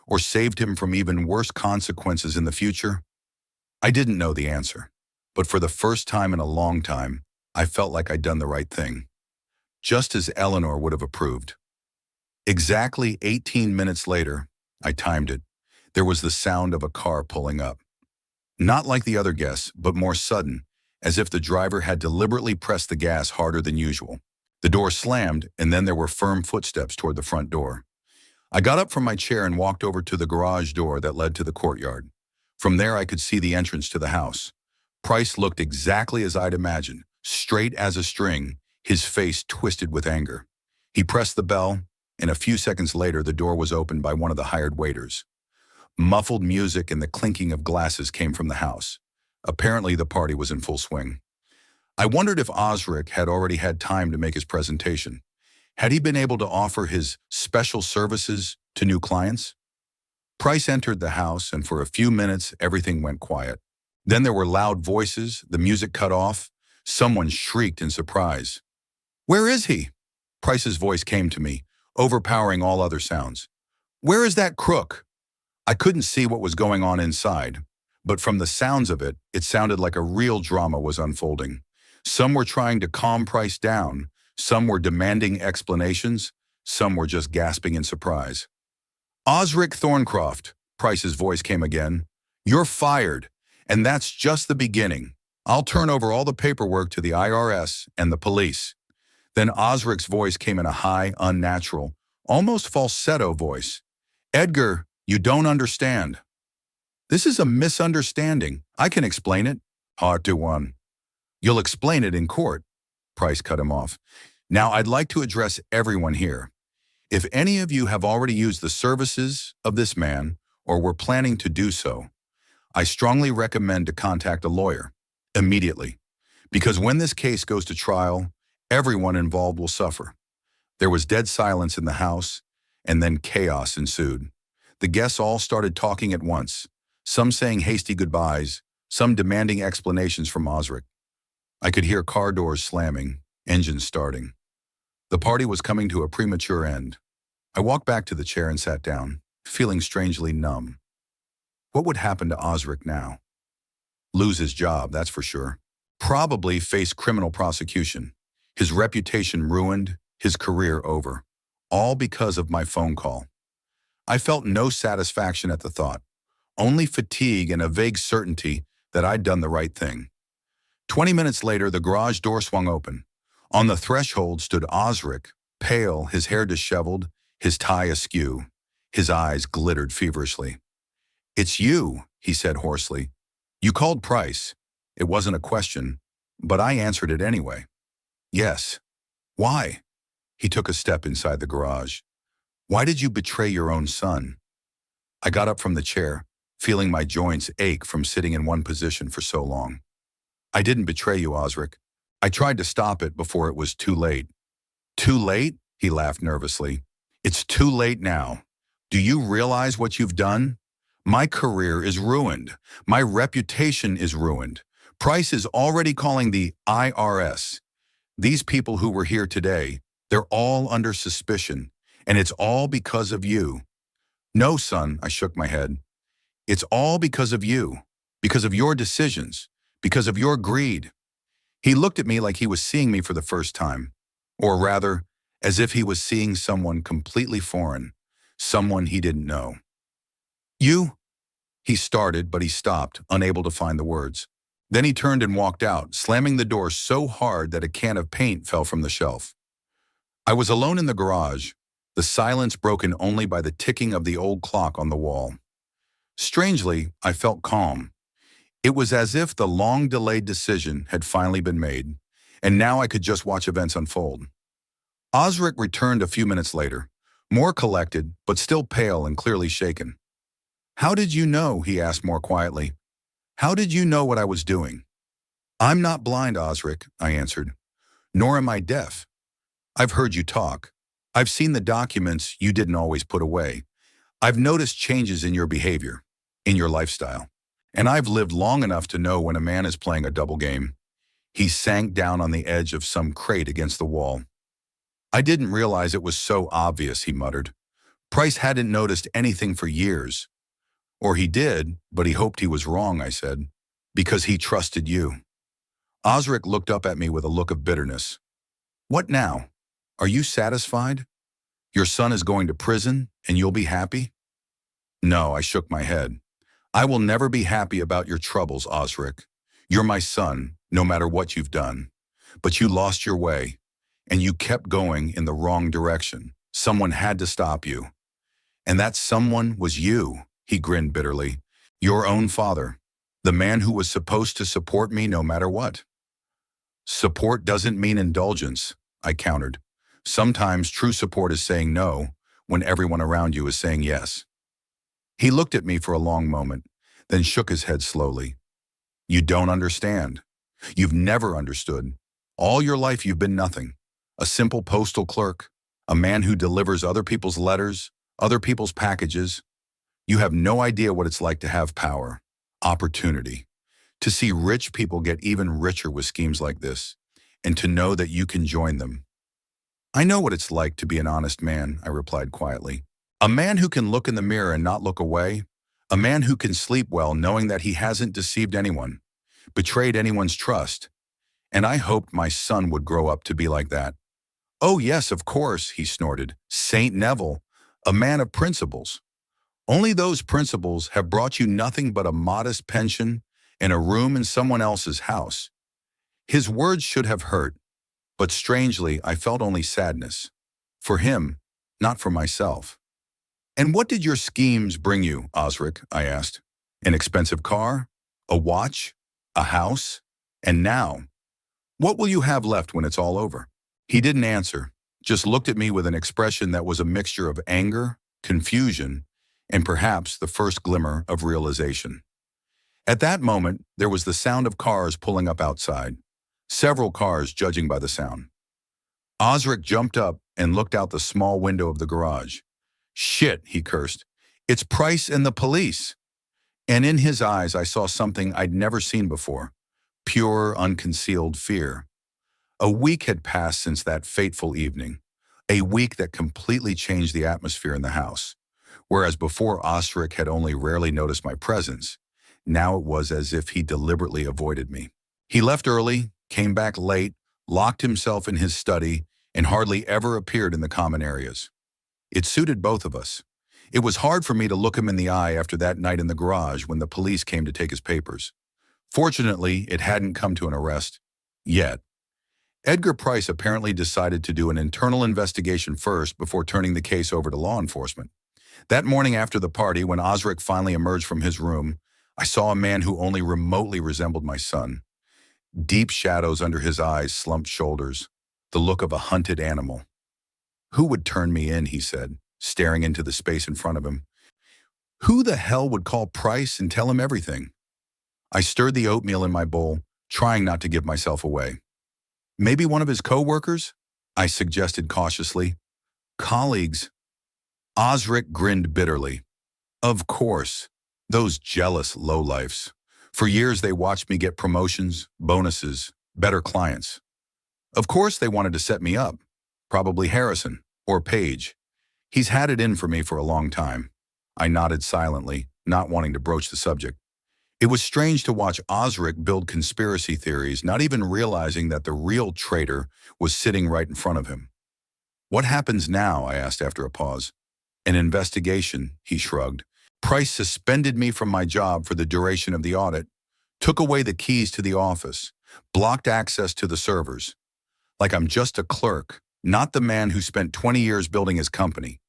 Or saved him from even worse consequences in the future? I didn't know the answer, but for the first time in a long time, I felt like I'd done the right thing, just as Eleanor would have approved. Exactly 18 minutes later, I timed it. There was the sound of a car pulling up. Not like the other guests, but more sudden, as if the driver had deliberately pressed the gas harder than usual. The door slammed, and then there were firm footsteps toward the front door. I got up from my chair and walked over to the garage door that led to the courtyard. From there, I could see the entrance to the house. Price looked exactly as I'd imagined, straight as a string, his face twisted with anger. He pressed the bell, and a few seconds later, the door was opened by one of the hired waiters. Muffled music and the clinking of glasses came from the house. Apparently, the party was in full swing. I wondered if Osric had already had time to make his presentation. Had he been able to offer his special services to new clients? Price entered the house, and for a few minutes, everything went quiet. Then there were loud voices, the music cut off. Someone shrieked in surprise. "Where is he?" Price's voice came to me, overpowering all other sounds. "Where is that crook?" I couldn't see what was going on inside, but from the sounds of it, it sounded like a real drama was unfolding. Some were trying to calm Price down, some were demanding explanations, some were just gasping in surprise. "Osric Thorncroft," Price's voice came again, "you're fired, and that's just the beginning. I'll turn over all the paperwork to the IRS and the police." Then Osric's voice came in a high, unnatural, almost falsetto voice. "Edgar, you don't understand. This is a misunderstanding. I can explain it." "Hard to one." "You'll explain it in court." Price cut him off. "Now I'd like to address everyone here. If any of you have already used the services of this man or were planning to do so, I strongly recommend to contact a lawyer immediately, because when this case goes to trial, everyone involved will suffer." There was dead silence in the house, and then chaos ensued. The guests all started talking at once, some saying hasty goodbyes, some demanding explanations from Osric. I could hear car doors slamming, engines starting. The party was coming to a premature end. I walked back to the chair and sat down, feeling strangely numb. What would happen to Osric now? Lose his job, that's for sure. Probably face criminal prosecution. His reputation ruined, his career over. All because of my phone call. I felt no satisfaction at the thought, only fatigue and a vague certainty that I'd done the right thing. 20 minutes later, the garage door swung open. On the threshold stood Osric, pale, his hair disheveled, his tie askew. His eyes glittered feverishly. "It's you," he said hoarsely. "You called Price. It wasn't a question, but I answered it anyway." "Yes." "Why?" He took a step inside the garage. "Why did you betray your own son?" I got up from the chair, feeling my joints ache from sitting in one position for so long. "I didn't betray you, Osric. I tried to stop it before it was too late." "Too late?" He laughed nervously. "It's too late now. Do you realize what you've done? My career is ruined. My reputation is ruined. Price is already calling the IRS. These people who were here today, they're all under suspicion, and it's all because of you." "No, son," I shook my head. "It's all because of you, because of your decisions, because of your greed." He looked at me like he was seeing me for the first time, or rather, as if he was seeing someone completely foreign, someone he didn't know. "You?" He started, but he stopped, unable to find the words. Then he turned and walked out, slamming the door so hard that a can of paint fell from the shelf. I was alone in the garage, the silence broken only by the ticking of the old clock on the wall. Strangely, I felt calm. It was as if the long-delayed decision had finally been made, and now I could just watch events unfold. Osric returned a few minutes later, more collected, but still pale and clearly shaken. "How did you know?" he asked more quietly. "How did you know what I was doing?" "I'm not blind, Osric," I answered. "Nor am I deaf. I've heard you talk. I've seen the documents you didn't always put away. I've noticed changes in your behavior, in your lifestyle. And I've lived long enough to know when a man is playing a double game." He sank down on the edge of some crate against the wall. "I didn't realize it was so obvious," he muttered. "Price hadn't noticed anything for years." "Or he did, but he hoped he was wrong," I said, "because he trusted you." Osric looked up at me with a look of bitterness. "What now? Are you satisfied?" Your son is going to prison and you'll be happy? No, I shook my head. I will never be happy about your troubles, Osric. You're my son, no matter what you've done. But you lost your way, and you kept going in the wrong direction. Someone had to stop you. And that someone was you, he grinned bitterly. Your own father, the man who was supposed to support me no matter what. Support doesn't mean indulgence, I countered. Sometimes true support is saying no when everyone around you is saying yes. He looked at me for a long moment, then shook his head slowly. You don't understand. You've never understood. All your life you've been nothing. A simple postal clerk, a man who delivers other people's letters, other people's packages. You have no idea what it's like to have power, opportunity, to see rich people get even richer with schemes like this, and to know that you can join them. I know what it's like to be an honest man, I replied quietly. A man who can look in the mirror and not look away. A man who can sleep well knowing that he hasn't deceived anyone, betrayed anyone's trust. And I hoped my son would grow up to be like that. Oh yes, of course, he snorted. Saint Neville, a man of principles. Only those principles have brought you nothing but a modest pension and a room in someone else's house. His words should have hurt, but strangely, I felt only sadness. For him, not for myself. And what did your schemes bring you, Osric? I asked. An expensive car? A watch? A house? And now, what will you have left when it's all over? He didn't answer, just looked at me with an expression that was a mixture of anger, confusion, and perhaps the first glimmer of realization. At that moment, there was the sound of cars pulling up outside. Several cars, judging by the sound. Osric jumped up and looked out the small window of the garage. Shit, he cursed. It's Price and the police. And in his eyes, I saw something I'd never seen before. Pure, unconcealed fear. A week had passed since that fateful evening. A week that completely changed the atmosphere in the house. Whereas before Osric had only rarely noticed my presence, now it was as if he deliberately avoided me. He left early, came back late, locked himself in his study, and hardly ever appeared in the common areas. It suited both of us. It was hard for me to look him in the eye after that night in the garage when the police came to take his papers. Fortunately, it hadn't come to an arrest. Yet. Edgar Price apparently decided to do an internal investigation first before turning the case over to law enforcement. That morning after the party, when Osric finally emerged from his room, I saw a man who only remotely resembled my son. Deep shadows under his eyes, slumped shoulders, the look of a hunted animal. Who would turn me in, he said, staring into the space in front of him. Who the hell would call Price and tell him everything? I stirred the oatmeal in my bowl, trying not to give myself away. Maybe one of his co-workers? I suggested cautiously. Colleagues. Osric grinned bitterly. Of course, those jealous lowlifes. For years they watched me get promotions, bonuses, better clients. Of course they wanted to set me up. Probably Harrison, or Paige. He's had it in for me for a long time. I nodded silently, not wanting to broach the subject. It was strange to watch Osric build conspiracy theories, not even realizing that the real traitor was sitting right in front of him. What happens now? I asked after a pause. An investigation, he shrugged. Price suspended me from my job for the duration of the audit, took away the keys to the office, blocked access to the servers. Like I'm just a clerk, not the man who spent 20 years building his company.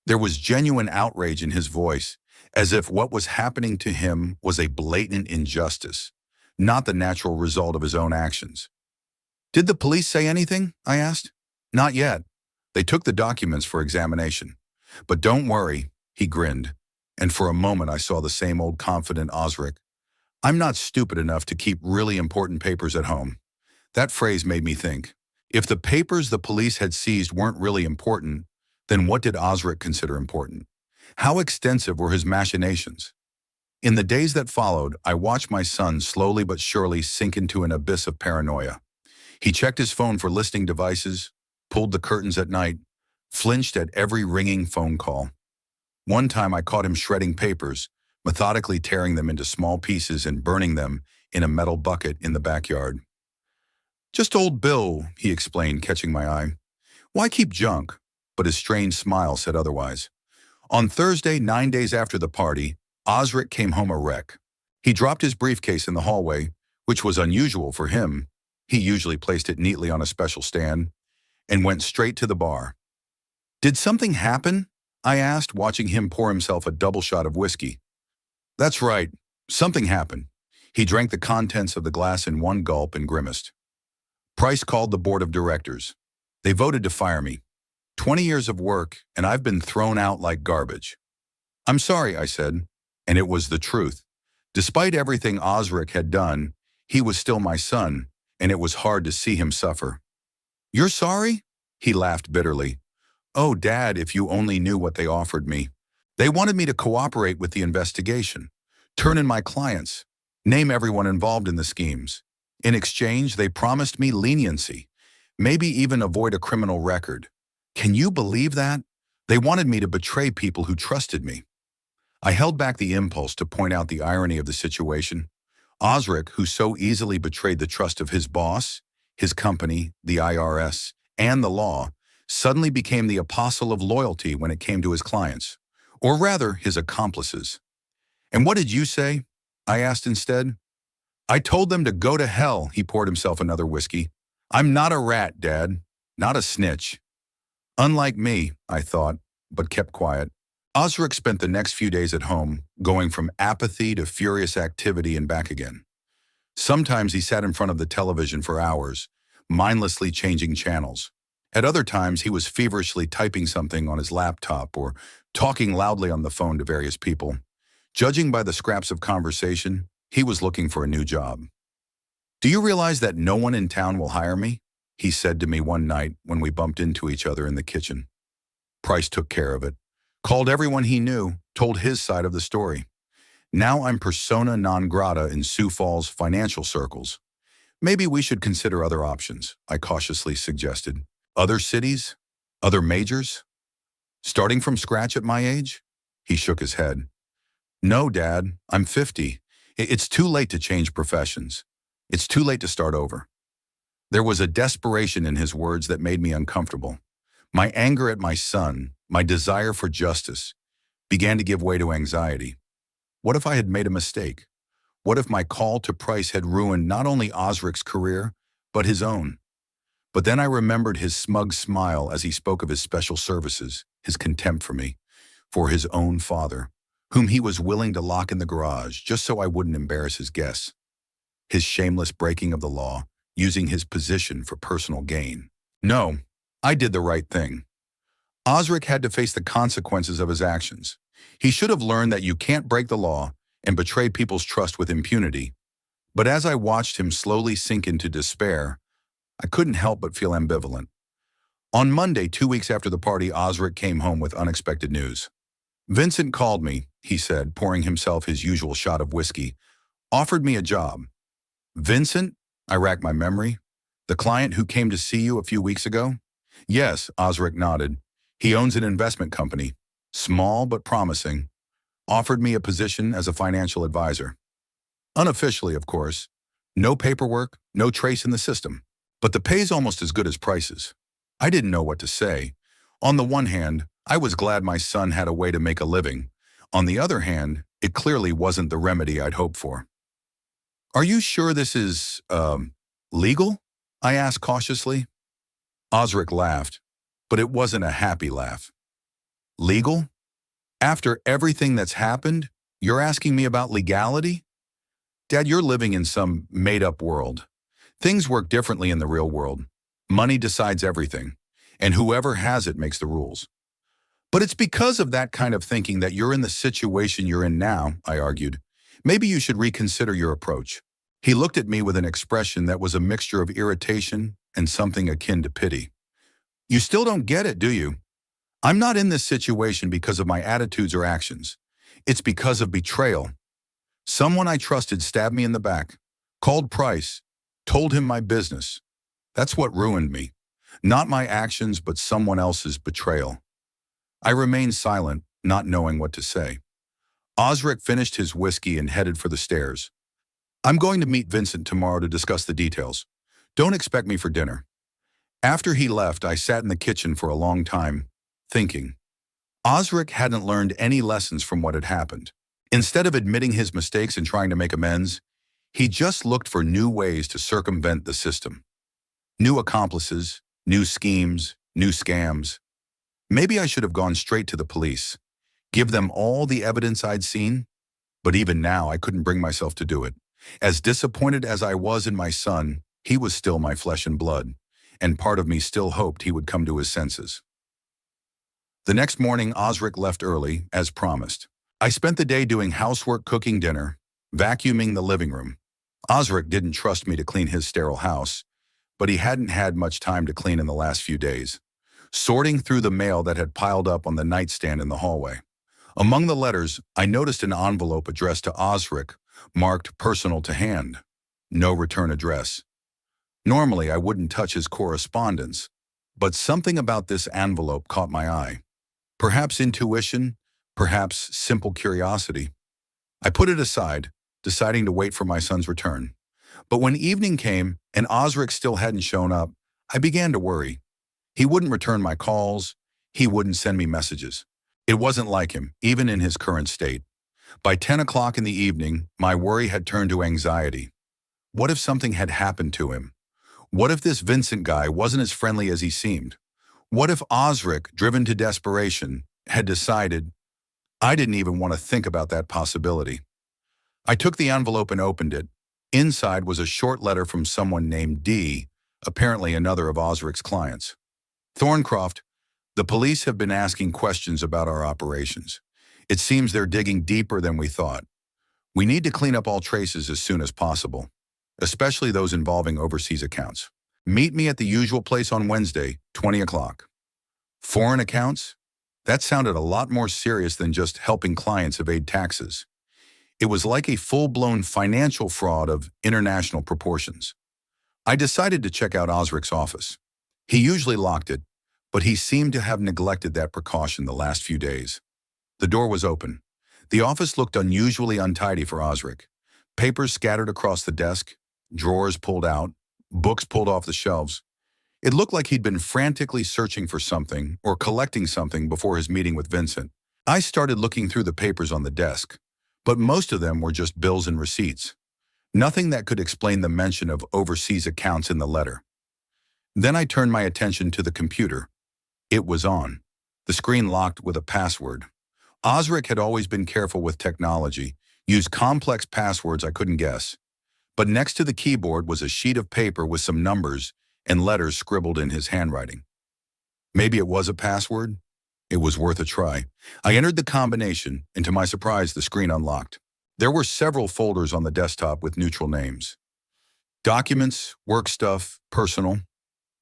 There was genuine outrage in his voice, as if what was happening to him was a blatant injustice, not the natural result of his own actions. Did the police say anything? I asked. Not yet. They took the documents for examination. But don't worry, he grinned, and for a moment I saw the same old confident Osric. I'm not stupid enough to keep really important papers at home. That phrase made me think. If the papers the police had seized weren't really important, then what did Osric consider important? How extensive were his machinations? In the days that followed, I watched my son slowly but surely sink into an abyss of paranoia. He checked his phone for listening devices, pulled the curtains at night, flinched at every ringing phone call. One time I caught him shredding papers, methodically tearing them into small pieces and burning them in a metal bucket in the backyard. Just old Bill, he explained, catching my eye. Why keep junk? but his strange smile said otherwise. On Thursday, 9 days after the party, Osric came home a wreck. He dropped his briefcase in the hallway, which was unusual for him. He usually placed it neatly on a special stand, and went straight to the bar. "Did something happen?" I asked, watching him pour himself a double shot of whiskey. "That's right. Something happened." He drank the contents of the glass in one gulp and grimaced. "Price called the board of directors. They voted to fire me. 20 years of work, and I've been thrown out like garbage." "I'm sorry," I said, and it was the truth. Despite everything Osric had done, he was still my son, and it was hard to see him suffer. "You're sorry?" He laughed bitterly. "Oh, Dad, if you only knew what they offered me. They wanted me to cooperate with the investigation, turn in my clients, name everyone involved in the schemes. In exchange, they promised me leniency, maybe even avoid a criminal record. Can you believe that? They wanted me to betray people who trusted me." I held back the impulse to point out the irony of the situation. Osric, who so easily betrayed the trust of his boss, his company, the IRS, and the law, suddenly became the apostle of loyalty when it came to his clients, or rather, his accomplices. "And what did you say?" I asked instead. "I told them to go to hell." He poured himself another whiskey. "I'm not a rat, Dad. Not a snitch." Unlike me, I thought, but kept quiet. Osric spent the next few days at home, going from apathy to furious activity and back again. Sometimes he sat in front of the television for hours, mindlessly changing channels. At other times, he was feverishly typing something on his laptop or talking loudly on the phone to various people. Judging by the scraps of conversation, he was looking for a new job. "Do you realize that no one in town will hire me?" he said to me one night when we bumped into each other in the kitchen. Price took care of it, called everyone he knew, told his side of the story. Now I'm persona non grata in Sioux Falls financial circles. "Maybe we should consider other options," I cautiously suggested. "Other cities? Other majors? Starting from scratch at my age?" He shook his head. "No, Dad, I'm 50. It's too late to change professions. It's too late to start over." There was a desperation in his words that made me uncomfortable. My anger at my son, my desire for justice, began to give way to anxiety. What if I had made a mistake? What if my call to Price had ruined not only Osric's career, but his own? But then I remembered his smug smile as he spoke of his special services, his contempt for me, for his own father, whom he was willing to lock in the garage just so I wouldn't embarrass his guests. His shameless breaking of the law, using his position for personal gain. No, I did the right thing. Osric had to face the consequences of his actions. He should have learned that you can't break the law and betray people's trust with impunity. But as I watched him slowly sink into despair, I couldn't help but feel ambivalent. On Monday, 2 weeks after the party, Osric came home with unexpected news. "Vincent called me," he said, pouring himself his usual shot of whiskey. "Offered me a job." "Vincent?" I racked my memory. "The client who came to see you a few weeks ago?" "Yes," Osric nodded. "He owns an investment company. Small but promising. Offered me a position as a financial advisor. Unofficially, of course. No paperwork, no trace in the system. But the pay's almost as good as Price's." I didn't know what to say. On the one hand, I was glad my son had a way to make a living. On the other hand, it clearly wasn't the remedy I'd hoped for. "Are you sure this is, legal?" I asked cautiously. Osric laughed, but it wasn't a happy laugh. "Legal? After everything that's happened, you're asking me about legality? Dad, you're living in some made-up world. Things work differently in the real world. Money decides everything, and whoever has it makes the rules." "But it's because of that kind of thinking that you're in the situation you're in now," I argued. "Maybe you should reconsider your approach." He looked at me with an expression that was a mixture of irritation and something akin to pity. "You still don't get it, do you? I'm not in this situation because of my attitudes or actions. It's because of betrayal. Someone I trusted stabbed me in the back, called Price, told him my business. That's what ruined me. Not my actions, but someone else's betrayal." I remained silent, not knowing what to say. Osric finished his whiskey and headed for the stairs. "I'm going to meet Vincent tomorrow to discuss the details. Don't expect me for dinner." After he left, I sat in the kitchen for a long time, thinking. Osric hadn't learned any lessons from what had happened. Instead of admitting his mistakes and trying to make amends, he just looked for new ways to circumvent the system. New accomplices, new schemes, new scams. Maybe I should have gone straight to the police, give them all the evidence I'd seen, but even now I couldn't bring myself to do it. As disappointed as I was in my son, he was still my flesh and blood, and part of me still hoped he would come to his senses. The next morning, Osric left early, as promised. I spent the day doing housework, cooking dinner, vacuuming the living room. Osric didn't trust me to clean his sterile house, but he hadn't had much time to clean in the last few days. Sorting through the mail that had piled up on the nightstand in the hallway. Among the letters, I noticed an envelope addressed to Osric, marked personal to hand. No return address. Normally, I wouldn't touch his correspondence, but something about this envelope caught my eye. Perhaps intuition, perhaps simple curiosity. I put it aside, deciding to wait for my son's return. But when evening came and Osric still hadn't shown up, I began to worry. He wouldn't return my calls. He wouldn't send me messages. It wasn't like him, even in his current state. By 10 o'clock in the evening, my worry had turned to anxiety. What if something had happened to him? What if this Vincent guy wasn't as friendly as he seemed? What if Osric, driven to desperation, had decided? I didn't even want to think about that possibility. I took the envelope and opened it. Inside was a short letter from someone named D, apparently another of Osric's clients. Thorncroft, the police have been asking questions about our operations. It seems they're digging deeper than we thought. We need to clean up all traces as soon as possible, especially those involving overseas accounts. Meet me at the usual place on Wednesday, 20 o'clock. Foreign accounts? That sounded a lot more serious than just helping clients evade taxes. It was like a full-blown financial fraud of international proportions. I decided to check out Osric's office. He usually locked it, but he seemed to have neglected that precaution the last few days. The door was open. The office looked unusually untidy for Osric. Papers scattered across the desk, drawers pulled out, books pulled off the shelves. It looked like he'd been frantically searching for something or collecting something before his meeting with Vincent. I started looking through the papers on the desk, but most of them were just bills and receipts. Nothing that could explain the mention of overseas accounts in the letter. Then I turned my attention to the computer. It was on. The screen locked with a password. Osric had always been careful with technology, used complex passwords I couldn't guess. But next to the keyboard was a sheet of paper with some numbers and letters scribbled in his handwriting. Maybe it was a password? It was worth a try. I entered the combination, and to my surprise, the screen unlocked. There were several folders on the desktop with neutral names. Documents, work stuff, personal.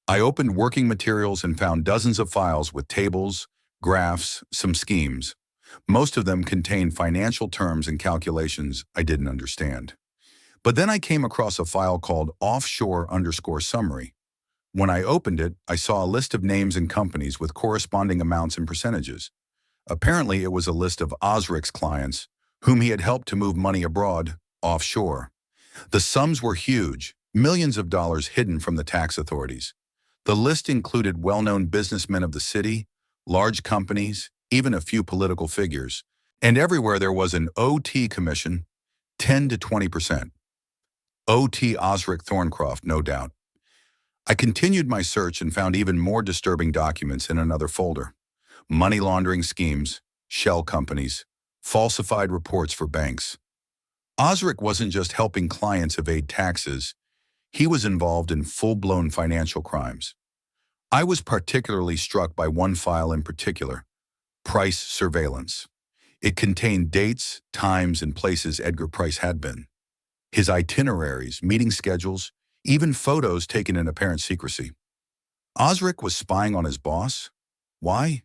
I opened working materials and found dozens of files with tables, graphs, some schemes. Most of them contained financial terms and calculations I didn't understand. But then I came across a file called offshore_summary. When I opened it, I saw a list of names and companies with corresponding amounts and percentages. Apparently, it was a list of Osric's clients, whom he had helped to move money abroad, offshore. The sums were huge, millions of dollars hidden from the tax authorities. The list included well-known businessmen of the city, large companies, even a few political figures. And everywhere there was an OT commission, 10 to 20%. OT Osric Thorncroft, no doubt. I continued my search and found even more disturbing documents in another folder. Money laundering schemes, shell companies, falsified reports for banks. Osric wasn't just helping clients evade taxes. He was involved in full-blown financial crimes. I was particularly struck by one file in particular, Price Surveillance. It contained dates, times, and places Edgar Price had been. His itineraries, meeting schedules, even photos taken in apparent secrecy. Osric was spying on his boss? Why?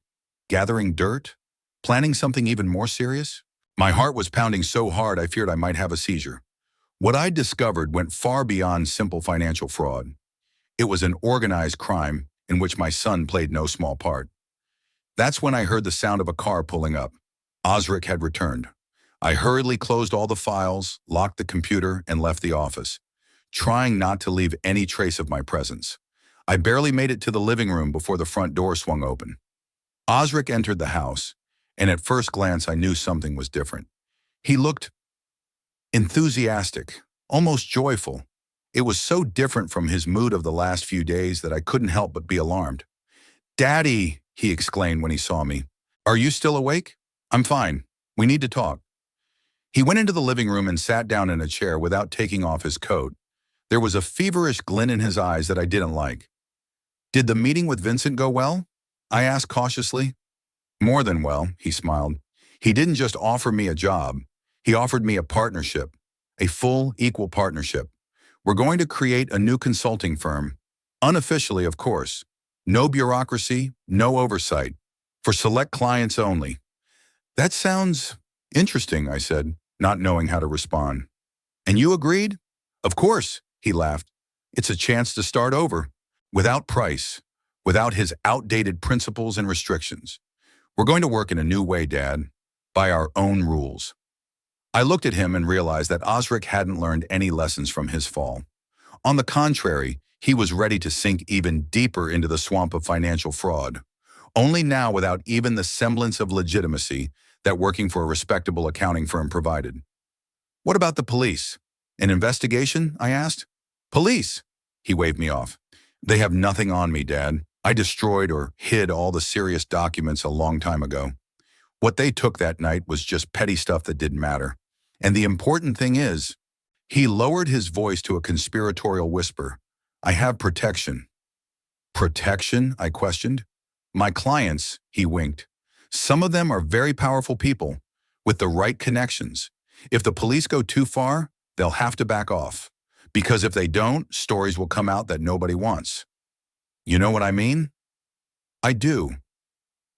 Gathering dirt? Planning something even more serious? My heart was pounding so hard I feared I might have a seizure. What I'd discovered went far beyond simple financial fraud. It was an organized crime in which my son played no small part. That's when I heard the sound of a car pulling up. Osric had returned. I hurriedly closed all the files, locked the computer, and left the office, trying not to leave any trace of my presence. I barely made it to the living room before the front door swung open. Osric entered the house, and at first glance I knew something was different. He looked enthusiastic, almost joyful. It was so different from his mood of the last few days that I couldn't help but be alarmed. "Daddy," he exclaimed when he saw me. "Are you still awake?" "I'm fine. We need to talk." He went into the living room and sat down in a chair without taking off his coat. There was a feverish glint in his eyes that I didn't like. "Did the meeting with Vincent go well?" I asked cautiously. "More than well," he smiled. "He didn't just offer me a job. He offered me a partnership, a full, equal partnership. We're going to create a new consulting firm. Unofficially, of course. No bureaucracy, no oversight. For select clients only." "That sounds interesting," I said, not knowing how to respond. "And you agreed?" "Of course," he laughed. "It's a chance to start over. Without price, without his outdated principles and restrictions. We're going to work in a new way, Dad, by our own rules." I looked at him and realized that Osric hadn't learned any lessons from his fall. On the contrary, he was ready to sink even deeper into the swamp of financial fraud, only now without even the semblance of legitimacy that working for a respectable accounting firm provided. "What about the police? An investigation?" I asked. "Police?" He waved me off. "They have nothing on me, Dad. I destroyed or hid all the serious documents a long time ago. What they took that night was just petty stuff that didn't matter. And the important thing is," he lowered his voice to a conspiratorial whisper, "I have protection." "Protection?" I questioned. "My clients," he winked. "Some of them are very powerful people, with the right connections. If the police go too far, they'll have to back off. Because if they don't, stories will come out that nobody wants." "You know what I mean?" "I do."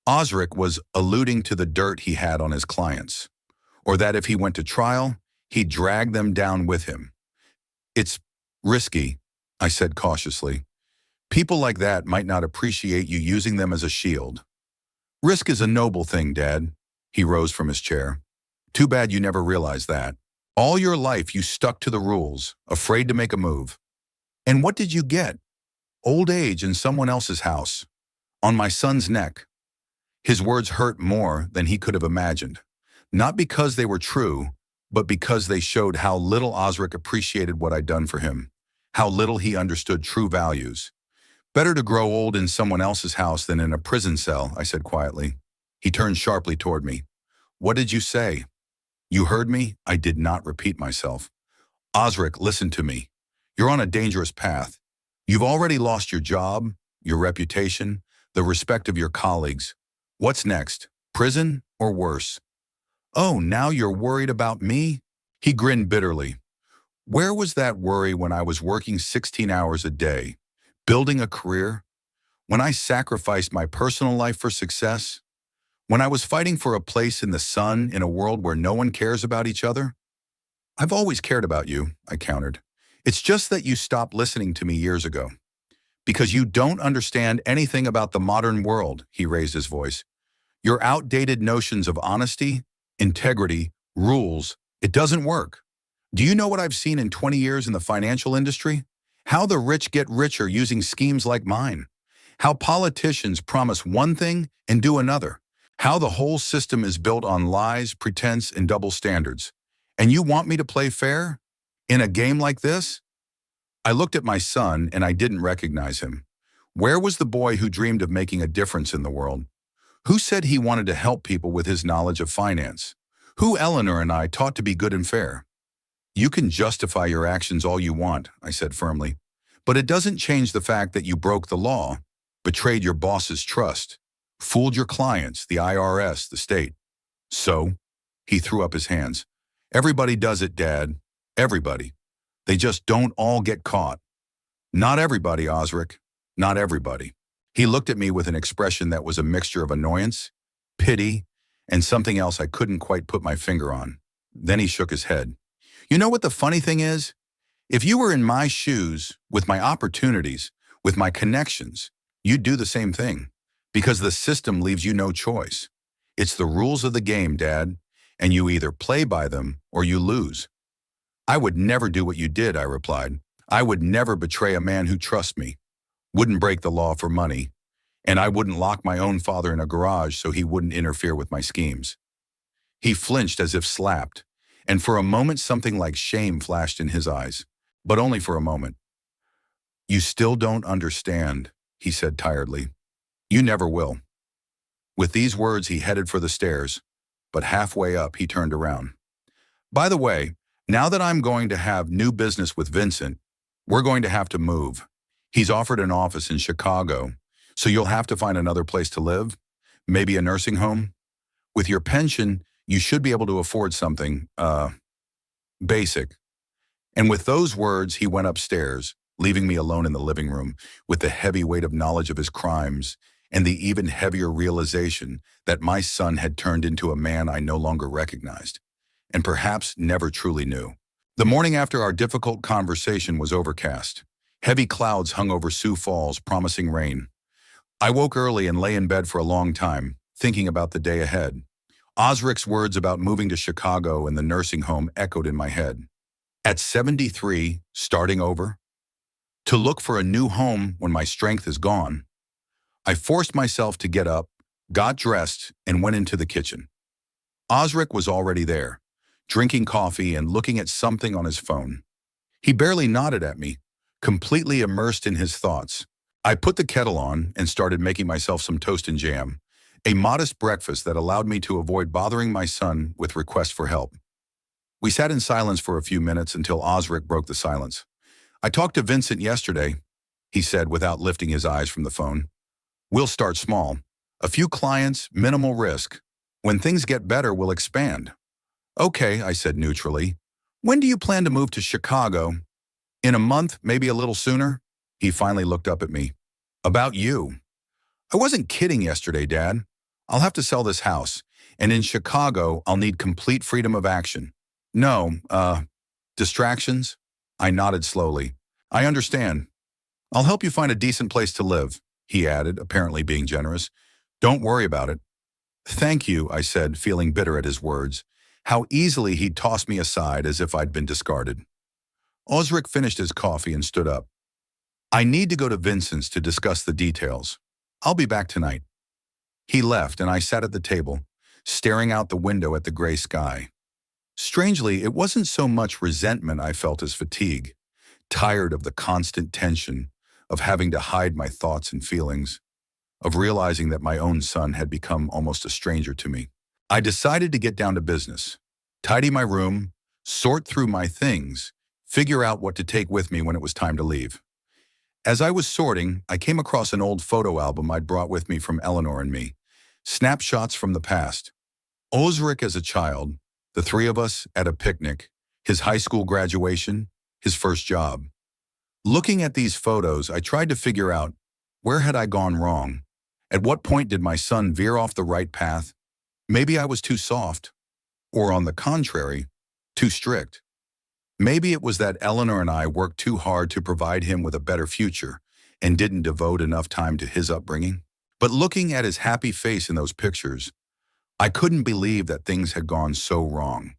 Osric was alluding to the dirt he had on his clients, or that if he went to trial, he'd drag them down with him. "It's risky," I said cautiously. "People like that might not appreciate you using them as a shield." "Risk is a noble thing, Dad." He rose from his chair. "Too bad you never realized that. All your life you stuck to the rules, afraid to make a move. And what did you get? Old age in someone else's house, on my son's neck." His words hurt more than he could have imagined, not because they were true, but because they showed how little Osric appreciated what I'd done for him, how little he understood true values. "Better to grow old in someone else's house than in a prison cell," I said quietly. He turned sharply toward me. "What did you say?" "You heard me?" I did not repeat myself. "Osric, listen to me. You're on a dangerous path. You've already lost your job, your reputation, the respect of your colleagues. What's next? Prison or worse?" "Oh, now you're worried about me?" He grinned bitterly. "Where was that worry when I was working 16 hours a day, building a career? When I sacrificed my personal life for success? When I was fighting for a place in the sun in a world where no one cares about each other?" "I've always cared about you," I countered. "It's just that you stopped listening to me years ago." "Because you don't understand anything about the modern world," he raised his voice. "Your outdated notions of honesty, integrity, rules, it doesn't work. Do you know what I've seen in 20 years in the financial industry? How the rich get richer using schemes like mine. How politicians promise one thing and do another. How the whole system is built on lies, pretense, and double standards. And you want me to play fair? In a game like this?" I looked at my son and I didn't recognize him. Where was the boy who dreamed of making a difference in the world? Who said he wanted to help people with his knowledge of finance? Who Eleanor and I taught to be good and fair? "You can justify your actions all you want," I said firmly, "but it doesn't change the fact that you broke the law, betrayed your boss's trust, fooled your clients, the IRS, the state." "So?" He threw up his hands. "Everybody does it, Dad. Everybody. They just don't all get caught." "Not everybody, Osric. Not everybody." He looked at me with an expression that was a mixture of annoyance, pity, and something else I couldn't quite put my finger on. Then he shook his head. "You know what the funny thing is? If you were in my shoes, with my opportunities, with my connections, you'd do the same thing, because the system leaves you no choice. It's the rules of the game, Dad, and you either play by them or you lose." "I would never do what you did," I replied. "I would never betray a man who trusts me. Wouldn't break the law for money. and I wouldn't lock my own father in a garage so he wouldn't interfere with my schemes. He flinched as if slapped, and for a moment something like shame flashed in his eyes, but only for a moment. "You still don't understand," he said tiredly. "You never will." With these words, he headed for the stairs, but halfway up, he turned around. "By the way, now that I'm going to have new business with Vincent, we're going to have to move. He's offered an office in Chicago, so you'll have to find another place to live, maybe a nursing home. With your pension, you should be able to afford something, basic." And with those words, he went upstairs, leaving me alone in the living room with the heavy weight of knowledge of his crimes and the even heavier realization that my son had turned into a man I no longer recognized, and perhaps never truly knew. The morning after our difficult conversation was overcast. Heavy clouds hung over Sioux Falls, promising rain. I woke early and lay in bed for a long time, thinking about the day ahead. Osric's words about moving to Chicago and the nursing home echoed in my head. At 73, starting over? To look for a new home when my strength is gone? I forced myself to get up, got dressed, and went into the kitchen. Osric was already there, drinking coffee and looking at something on his phone. He barely nodded at me, completely immersed in his thoughts. I put the kettle on and started making myself some toast and jam, a modest breakfast that allowed me to avoid bothering my son with requests for help. We sat in silence for a few minutes until Osric broke the silence. "I talked to Vincent yesterday," he said without lifting his eyes from the phone. "We'll start small. A few clients, minimal risk. When things get better, we'll expand." "Okay," I said neutrally. "When do you plan to move to Chicago?" "In a month, maybe a little sooner." He finally looked up at me. "About you." "I wasn't kidding yesterday, Dad. I'll have to sell this house, and in Chicago, I'll need complete freedom of action. No, distractions?" I nodded slowly. "I understand. I'll help you find a decent place to live," he added, apparently being generous. "Don't worry about it." "Thank you," I said, feeling bitter at his words. How easily he'd tossed me aside as if I'd been discarded. Osric finished his coffee and stood up. "I need to go to Vincent's to discuss the details. I'll be back tonight." He left, and I sat at the table, staring out the window at the gray sky. Strangely, it wasn't so much resentment I felt as fatigue, tired of the constant tension, of having to hide my thoughts and feelings, of realizing that my own son had become almost a stranger to me. I decided to get down to business, tidy my room, sort through my things, figure out what to take with me when it was time to leave. As I was sorting, I came across an old photo album I'd brought with me from Eleanor and me, snapshots from the past. Osric as a child, the three of us at a picnic, his high school graduation, his first job. Looking at these photos, I tried to figure out, where had I gone wrong? At what point did my son veer off the right path? Maybe I was too soft, or on the contrary, too strict. Maybe it was that Eleanor and I worked too hard to provide him with a better future and didn't devote enough time to his upbringing. But looking at his happy face in those pictures, I couldn't believe that things had gone so wrong,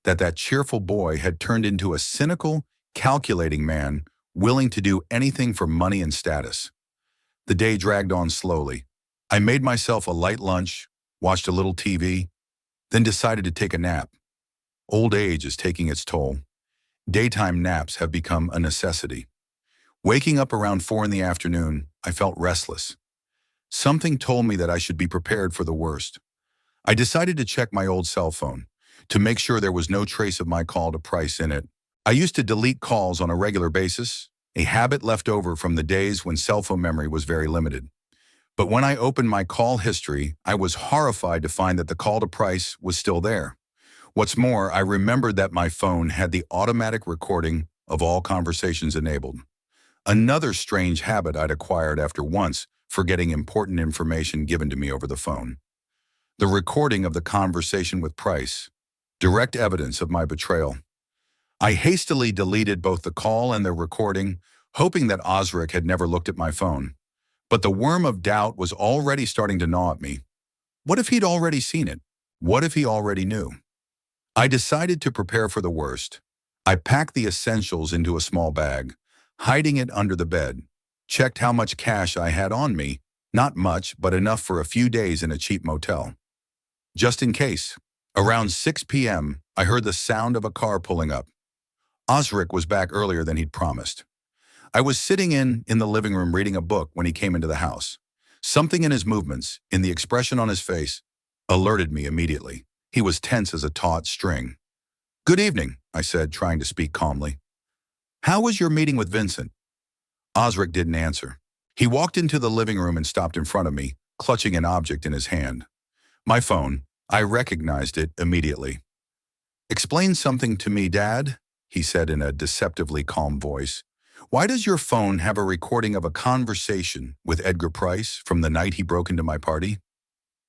that that cheerful boy had turned into a cynical, calculating man willing to do anything for money and status. The day dragged on slowly. I made myself a light lunch, watched a little TV, then decided to take a nap. Old age is taking its toll. Daytime naps have become a necessity. Waking up around 4 in the afternoon, I felt restless. Something told me that I should be prepared for the worst. I decided to check my old cell phone to make sure there was no trace of my call to Price in it. I used to delete calls on a regular basis, a habit left over from the days when cell phone memory was very limited. But when I opened my call history, I was horrified to find that the call to Price was still there. What's more, I remembered that my phone had the automatic recording of all conversations enabled. Another strange habit I'd acquired after once forgetting important information given to me over the phone. The recording of the conversation with Price, direct evidence of my betrayal. I hastily deleted both the call and the recording, hoping that Osric had never looked at my phone. But the worm of doubt was already starting to gnaw at me. What if he'd already seen it? What if he already knew? I decided to prepare for the worst. I packed the essentials into a small bag, hiding it under the bed, checked how much cash I had on me, Not much, but enough for a few days in a cheap motel. Just in case. Around 6 p.m., I heard the sound of a car pulling up. Osric was back earlier than he'd promised. I was sitting in the living room reading a book when he came into the house. Something in his movements, in the expression on his face, alerted me immediately. He was tense as a taut string. "Good evening," I said, trying to speak calmly. "How was your meeting with Vincent?" Osric didn't answer. He walked into the living room and stopped in front of me, clutching an object in his hand. My phone. I recognized it immediately. "Explain something to me, Dad," he said in a deceptively calm voice. "Why does your phone have a recording of a conversation with Edgar Price from the night he broke into my party?"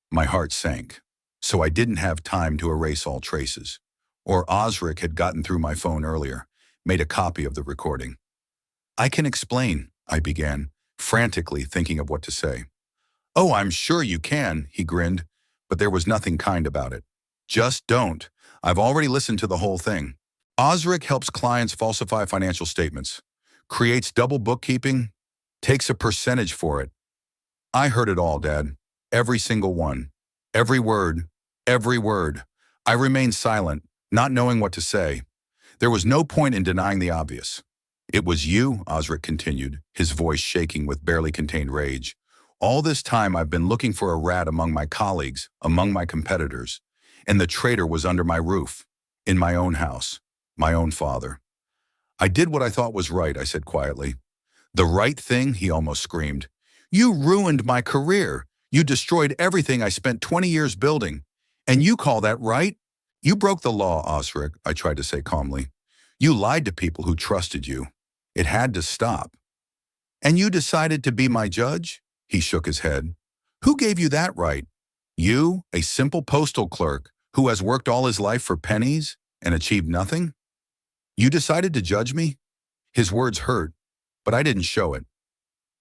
My heart sank. So I didn't have time to erase all traces. Or Osric had gotten through my phone earlier, made a copy of the recording. "I can explain," I began, frantically thinking of what to say. "Oh, I'm sure you can," he grinned, but there was nothing kind about it. "Just don't. I've already listened to the whole thing. Osric helps clients falsify financial statements, creates double bookkeeping, takes a percentage for it. I heard it all, Dad. Every single one. Every word. Every word." I remained silent, not knowing what to say. There was no point in denying the obvious. "It was you," Osric continued, his voice shaking with barely contained rage. "All this time I've been looking for a rat among my colleagues, among my competitors, and the traitor was under my roof, in my own house, my own father." "I did what I thought was right," I said quietly. "The right thing?" he almost screamed. "You ruined my career. You destroyed everything I spent 20 years building. And you call that right? You broke the law, Osric," I tried to say calmly. "You lied to people who trusted you. It had to stop." "And you decided to be my judge?" He shook his head. "Who gave you that right? You, a simple postal clerk who has worked all his life for pennies and achieved nothing? You decided to judge me?" His words hurt, but I didn't show it.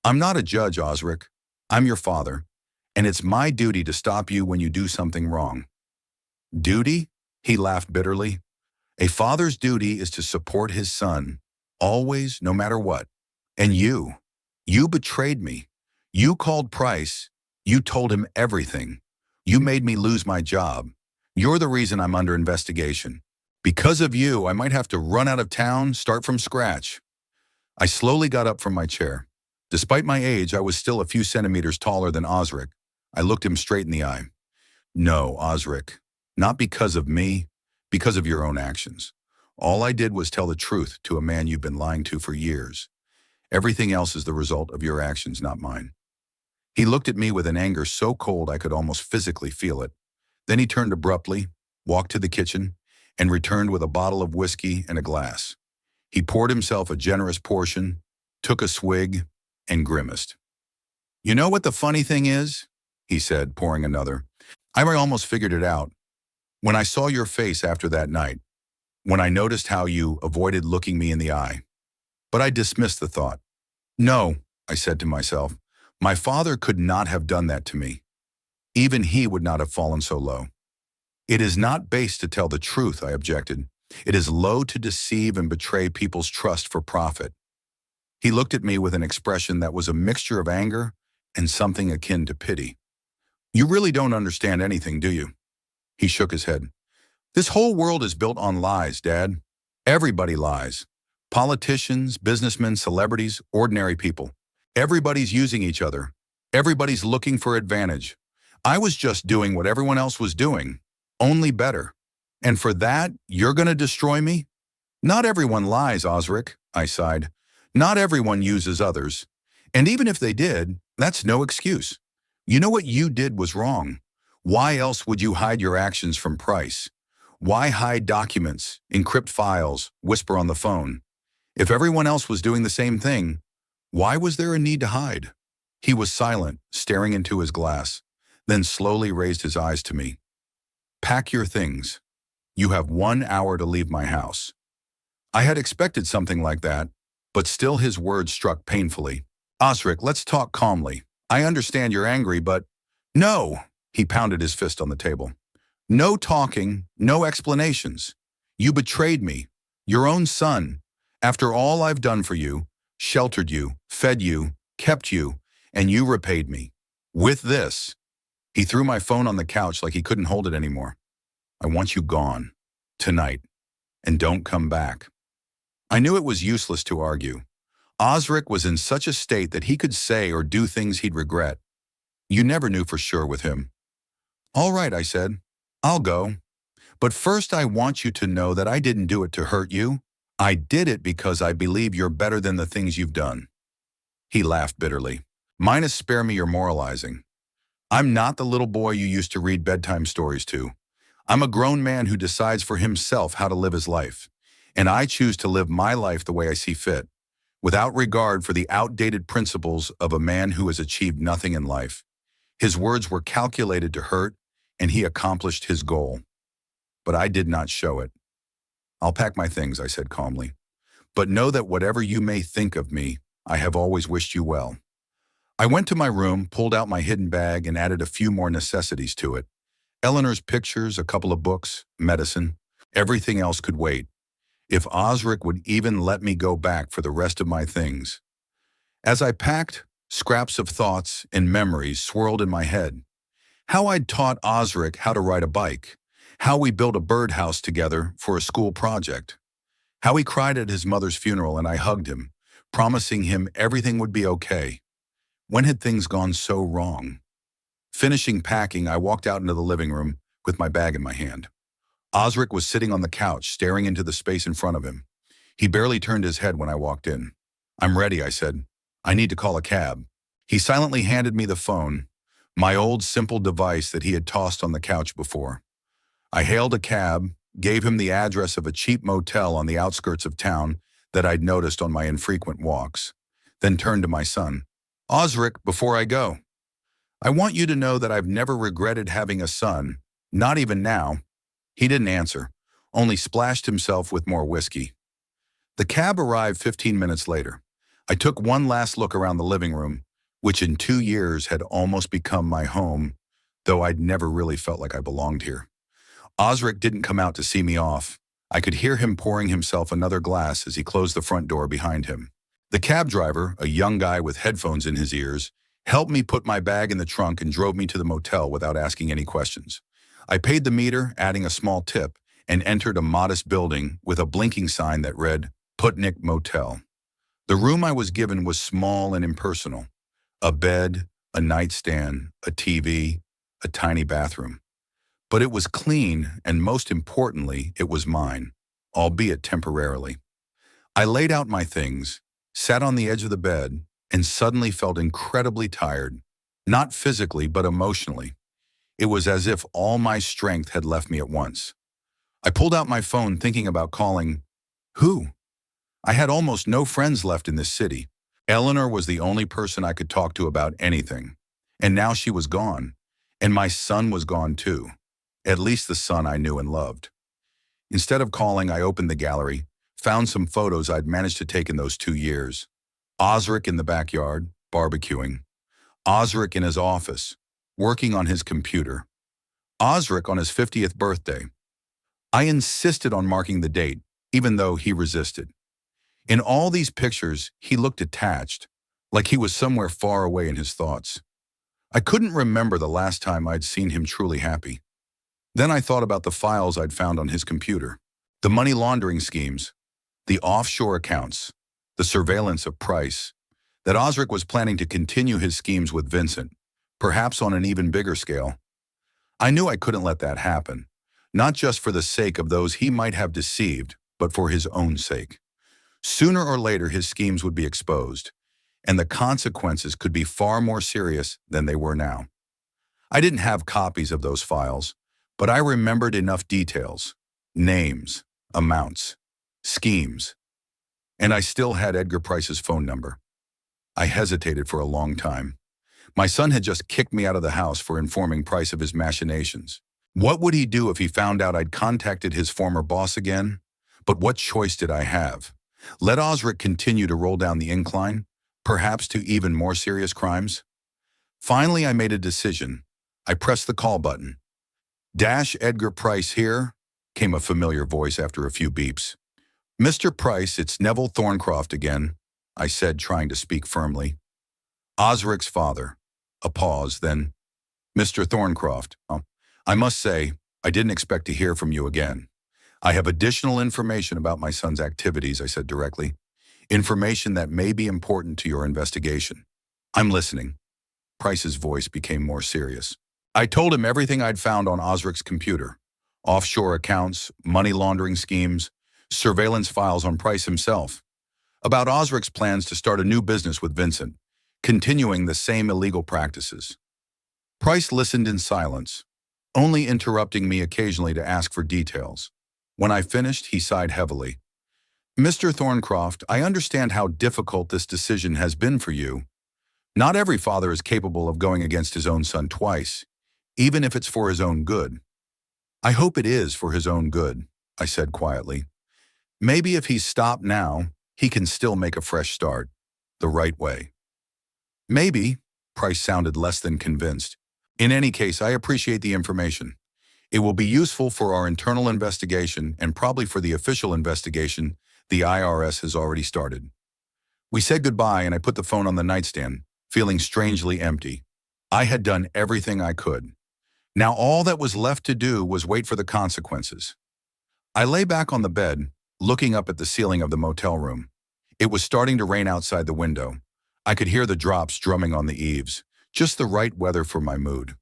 "I'm not a judge, Osric. I'm your father, and it's my duty to stop you when you do something wrong." "Duty?" He laughed bitterly. "A father's duty is to support his son, always, no matter what. And you betrayed me. You called Price. You told him everything. You made me lose my job. You're the reason I'm under investigation. Because of you, I might have to run out of town, start from scratch." I slowly got up from my chair. Despite my age, I was still a few centimeters taller than Osric. I looked him straight in the eye. "No, Osric. Not because of me, because of your own actions. All I did was tell the truth to a man you've been lying to for years. Everything else is the result of your actions, not mine." He looked at me with an anger so cold I could almost physically feel it. Then he turned abruptly, walked to the kitchen, and returned with a bottle of whiskey and a glass. He poured himself a generous portion, took a swig, and grimaced. "You know what the funny thing is?" he said, pouring another. "I almost figured it out. When I saw your face after that night, when I noticed how you avoided looking me in the eye. But I dismissed the thought. No, I said to myself, my father could not have done that to me. Even he would not have fallen so low. It is not base to tell the truth, I objected. It is low to deceive and betray people's trust for profit. He looked at me with an expression that was a mixture of anger and something akin to pity. "You really don't understand anything, do you?" He shook his head. "This whole world is built on lies, Dad. Everybody lies. Politicians, businessmen, celebrities, ordinary people. Everybody's using each other. Everybody's looking for advantage. I was just doing what everyone else was doing, only better. And for that, you're going to destroy me? Not everyone lies, Osric," I sighed. "Not everyone uses others. And even if they did, that's no excuse. You know what you did was wrong. Why else would you hide your actions from Price? Why hide documents, encrypt files, whisper on the phone? If everyone else was doing the same thing, why was there a need to hide?" He was silent, staring into his glass, then slowly raised his eyes to me. "Pack your things. You have 1 hour to leave my house." I had expected something like that, but still his words struck painfully. "Osric, let's talk calmly. I understand you're angry, but—" "No!" He pounded his fist on the table. "No talking, no explanations. You betrayed me, your own son. After all I've done for you, sheltered you, fed you, kept you, and you repaid me. With this, he threw my phone on the couch like he couldn't hold it anymore. I want you gone. Tonight. And don't come back. I knew it was useless to argue. Osric was in such a state that he could say or do things he'd regret. You never knew for sure with him. All right, I said. I'll go. But first I want you to know that I didn't do it to hurt you. I did it because I believe you're better than the things you've done. He laughed bitterly. Minus spare me your moralizing. I'm not the little boy you used to read bedtime stories to. I'm a grown man who decides for himself how to live his life. And I choose to live my life the way I see fit, without regard for the outdated principles of a man who has achieved nothing in life. His words were calculated to hurt, and he accomplished his goal. But I did not show it. I'll pack my things, I said calmly. But know that whatever you may think of me, I have always wished you well. I went to my room, pulled out my hidden bag, and added a few more necessities to it. Eleanor's pictures, a couple of books, medicine. Everything else could wait. If Osric would even let me go back for the rest of my things. As I packed, scraps of thoughts and memories swirled in my head. How I'd taught Osric how to ride a bike. How we built a birdhouse together for a school project. How he cried at his mother's funeral and I hugged him, promising him everything would be okay. When had things gone so wrong? Finishing packing, I walked out into the living room with my bag in my hand. Osric was sitting on the couch, staring into the space in front of him. He barely turned his head when I walked in. I'm ready, I said. I need to call a cab. He silently handed me the phone, my old simple device that he had tossed on the couch before. I hailed a cab, gave him the address of a cheap motel on the outskirts of town that I'd noticed on my infrequent walks, then turned to my son. Osric, before I go, I want you to know that I've never regretted having a son, not even now. He didn't answer, only splashed himself with more whiskey. The cab arrived 15 minutes later. I took one last look around the living room, which in 2 years had almost become my home, though I'd never really felt like I belonged here. Osric didn't come out to see me off. I could hear him pouring himself another glass as he closed the front door behind him. The cab driver, a young guy with headphones in his ears, helped me put my bag in the trunk and drove me to the motel without asking any questions. I paid the meter, adding a small tip, and entered a modest building with a blinking sign that read, Putnik Motel. The room I was given was small and impersonal. A bed, a nightstand, a TV, a tiny bathroom. But it was clean, and most importantly, it was mine, albeit temporarily. I laid out my things, sat on the edge of the bed, and suddenly felt incredibly tired, not physically but emotionally. It was as if all my strength had left me at once. I pulled out my phone thinking about calling. Who? I had almost no friends left in this city. Eleanor was the only person I could talk to about anything. And now she was gone. And my son was gone too. At least the son I knew and loved. Instead of calling, I opened the gallery, found some photos I'd managed to take in those 2 years. Osric in the backyard, barbecuing. Osric in his office, working on his computer. Osric on his 50th birthday. I insisted on marking the date, even though he resisted. In all these pictures, he looked detached, like he was somewhere far away in his thoughts. I couldn't remember the last time I'd seen him truly happy. Then I thought about the files I'd found on his computer, the money laundering schemes, the offshore accounts, the surveillance of Price, that Osric was planning to continue his schemes with Vincent, perhaps on an even bigger scale. I knew I couldn't let that happen, not just for the sake of those he might have deceived, but for his own sake. Sooner or later, his schemes would be exposed, and the consequences could be far more serious than they were now. I didn't have copies of those files, but I remembered enough details, names, amounts, schemes, and I still had Edgar Price's phone number. I hesitated for a long time. My son had just kicked me out of the house for informing Price of his machinations. What would he do if he found out I'd contacted his former boss again? But what choice did I have? Let Osric continue to roll down the incline, perhaps to even more serious crimes? Finally, I made a decision. I pressed the call button. Dash Edgar Price here, came a familiar voice after a few beeps. Mr. Price, it's Neville Thorncroft again, I said, trying to speak firmly. Osric's father, A pause, then, Mr. Thorncroft, I must say, I didn't expect to hear from you again. I have additional information about my son's activities, I said directly. Information that may be important to your investigation. I'm listening. Price's voice became more serious. I told him everything I'd found on Osric's computer. Offshore accounts, money laundering schemes, surveillance files on Price himself. About Osric's plans to start a new business with Vincent, continuing the same illegal practices. Price listened in silence, only interrupting me occasionally to ask for details. When I finished, he sighed heavily. Mr. Thorncroft, I understand how difficult this decision has been for you. Not every father is capable of going against his own son twice, even if it's for his own good. I hope it is for his own good, I said quietly. Maybe if he's stopped now, he can still make a fresh start, the right way. Maybe, Price sounded less than convinced. In any case, I appreciate the information. It will be useful for our internal investigation and probably for the official investigation the IRS has already started. We said goodbye and I put the phone on the nightstand, feeling strangely empty. I had done everything I could. Now all that was left to do was wait for the consequences. I lay back on the bed, looking up at the ceiling of the motel room. It was starting to rain outside the window. I could hear the drops drumming on the eaves, just the right weather for my mood.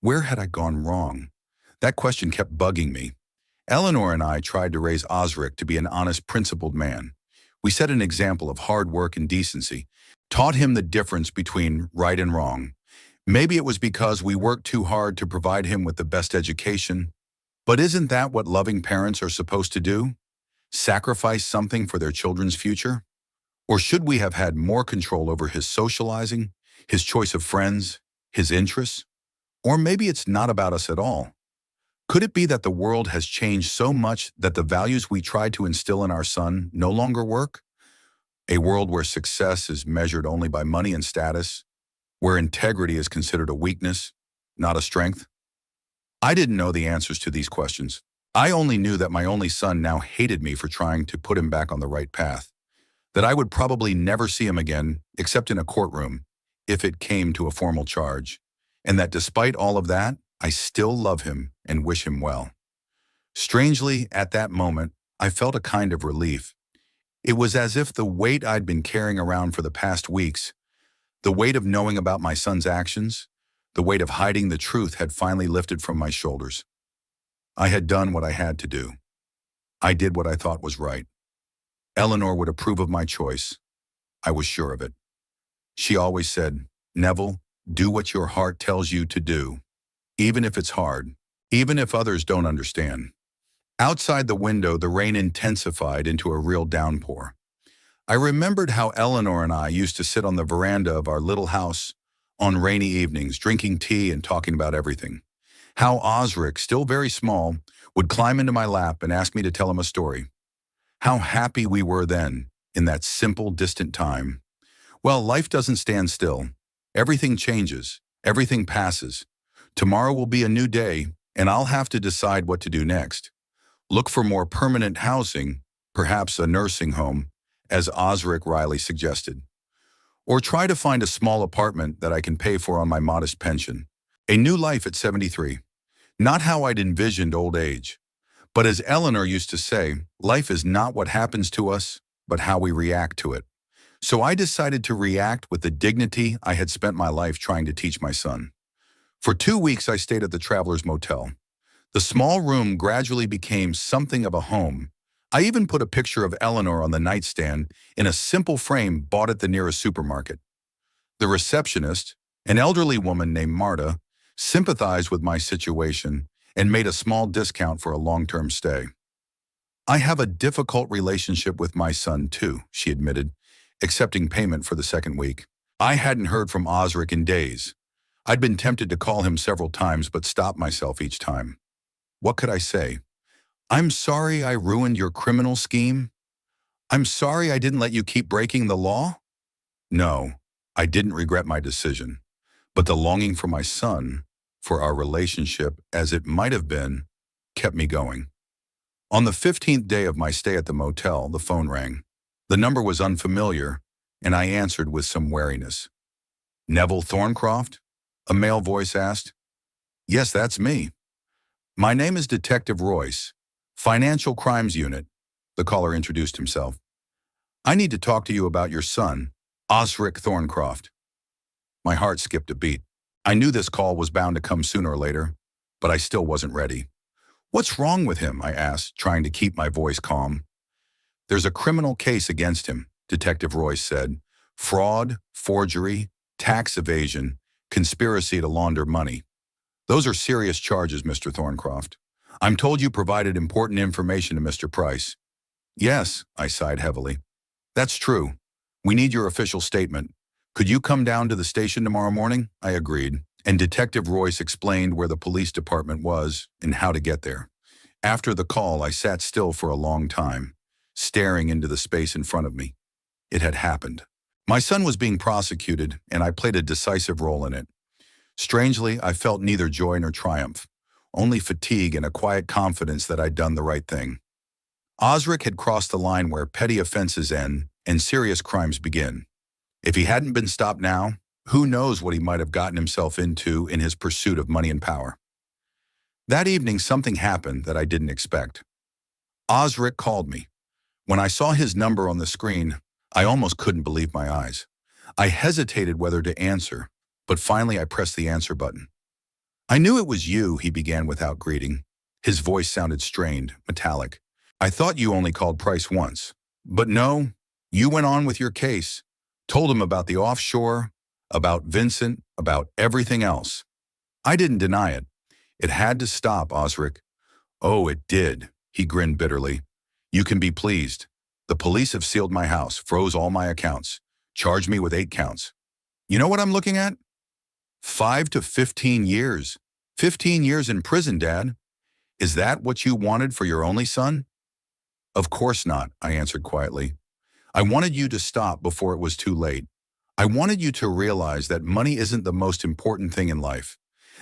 Where had I gone wrong? That question kept bugging me. Eleanor and I tried to raise Osric to be an honest, principled man. We set an example of hard work and decency, taught him the difference between right and wrong. Maybe it was because we worked too hard to provide him with the best education. But isn't that what loving parents are supposed to do? Sacrifice something for their children's future? Or should we have had more control over his socializing, his choice of friends, his interests? Or maybe it's not about us at all. Could it be that the world has changed so much that the values we tried to instill in our son no longer work? A world where success is measured only by money and status, where integrity is considered a weakness, not a strength? I didn't know the answers to these questions. I only knew that my only son now hated me for trying to put him back on the right path, that I would probably never see him again except in a courtroom, if it came to a formal charge, and that despite all of that, I still love him and wish him well. Strangely, at that moment, I felt a kind of relief. It was as if the weight I'd been carrying around for the past weeks, the weight of knowing about my son's actions, the weight of hiding the truth had finally lifted from my shoulders. I had done what I had to do. I did what I thought was right. Eleanor would approve of my choice. I was sure of it. She always said, Neville, do what your heart tells you to do. Even if it's hard, even if others don't understand. Outside the window, the rain intensified into a real downpour. I remembered how Eleanor and I used to sit on the veranda of our little house on rainy evenings, drinking tea and talking about everything. How Osric, still very small, would climb into my lap and ask me to tell him a story. How happy we were then, in that simple, distant time. Well, life doesn't stand still. Everything changes. Everything passes. Tomorrow will be a new day, and I'll have to decide what to do next. Look for more permanent housing, perhaps a nursing home, as Osric Riley suggested. Or try to find a small apartment that I can pay for on my modest pension. A new life at 73. Not how I'd envisioned old age. But as Eleanor used to say, life is not what happens to us, but how we react to it. So I decided to react with the dignity I had spent my life trying to teach my son. For 2 weeks, I stayed at the Travelers Motel. The small room gradually became something of a home. I even put a picture of Eleanor on the nightstand in a simple frame bought at the nearest supermarket. The receptionist, an elderly woman named Marta, sympathized with my situation and made a small discount for a long-term stay. I have a difficult relationship with my son too, she admitted, accepting payment for the second week. I hadn't heard from Osric in days. I'd been tempted to call him several times but stopped myself each time. What could I say? I'm sorry I ruined your criminal scheme? I'm sorry I didn't let you keep breaking the law? No, I didn't regret my decision. But the longing for my son, for our relationship as it might have been, kept me going. On the 15th day of my stay at the motel, the phone rang. The number was unfamiliar, and I answered with some wariness. Neville Thorncroft? A male voice asked. Yes, that's me. My name is Detective Royce, Financial Crimes Unit. The caller introduced himself. I need to talk to you about your son, Osric Thorncroft. My heart skipped a beat. I knew this call was bound to come sooner or later, but I still wasn't ready. What's wrong with him? I asked, trying to keep my voice calm. There's a criminal case against him, Detective Royce said. Fraud, forgery, tax evasion, conspiracy to launder money. Those are serious charges, Mr. Thorncroft. I'm told you provided important information to Mr. Price. Yes, I sighed heavily. That's true. We need your official statement. Could you come down to the station tomorrow morning? I agreed, and Detective Royce explained where the police department was and how to get there. After the call, I sat still for a long time, staring into the space in front of me. It had happened. My son was being prosecuted, and I played a decisive role in it. Strangely, I felt neither joy nor triumph, only fatigue and a quiet confidence that I'd done the right thing. Osric had crossed the line where petty offenses end and serious crimes begin. If he hadn't been stopped now, who knows what he might have gotten himself into in his pursuit of money and power. That evening, something happened that I didn't expect. Osric called me. When I saw his number on the screen, I almost couldn't believe my eyes. I hesitated whether to answer, but finally I pressed the answer button. I knew it was you, he began without greeting. His voice sounded strained, metallic. I thought you only called Price once. But no, you went on with your case, told him about the offshore, about Vincent, about everything else. I didn't deny it. It had to stop, Osric. Oh, it did, he grinned bitterly. You can be pleased. The police have sealed my house, froze all my accounts, charged me with 8 counts. You know what I'm looking at? 5 to 15 years. 15 years in prison, Dad. Is that what you wanted for your only son? Of course not, I answered quietly. I wanted you to stop before it was too late. I wanted you to realize that money isn't the most important thing in life,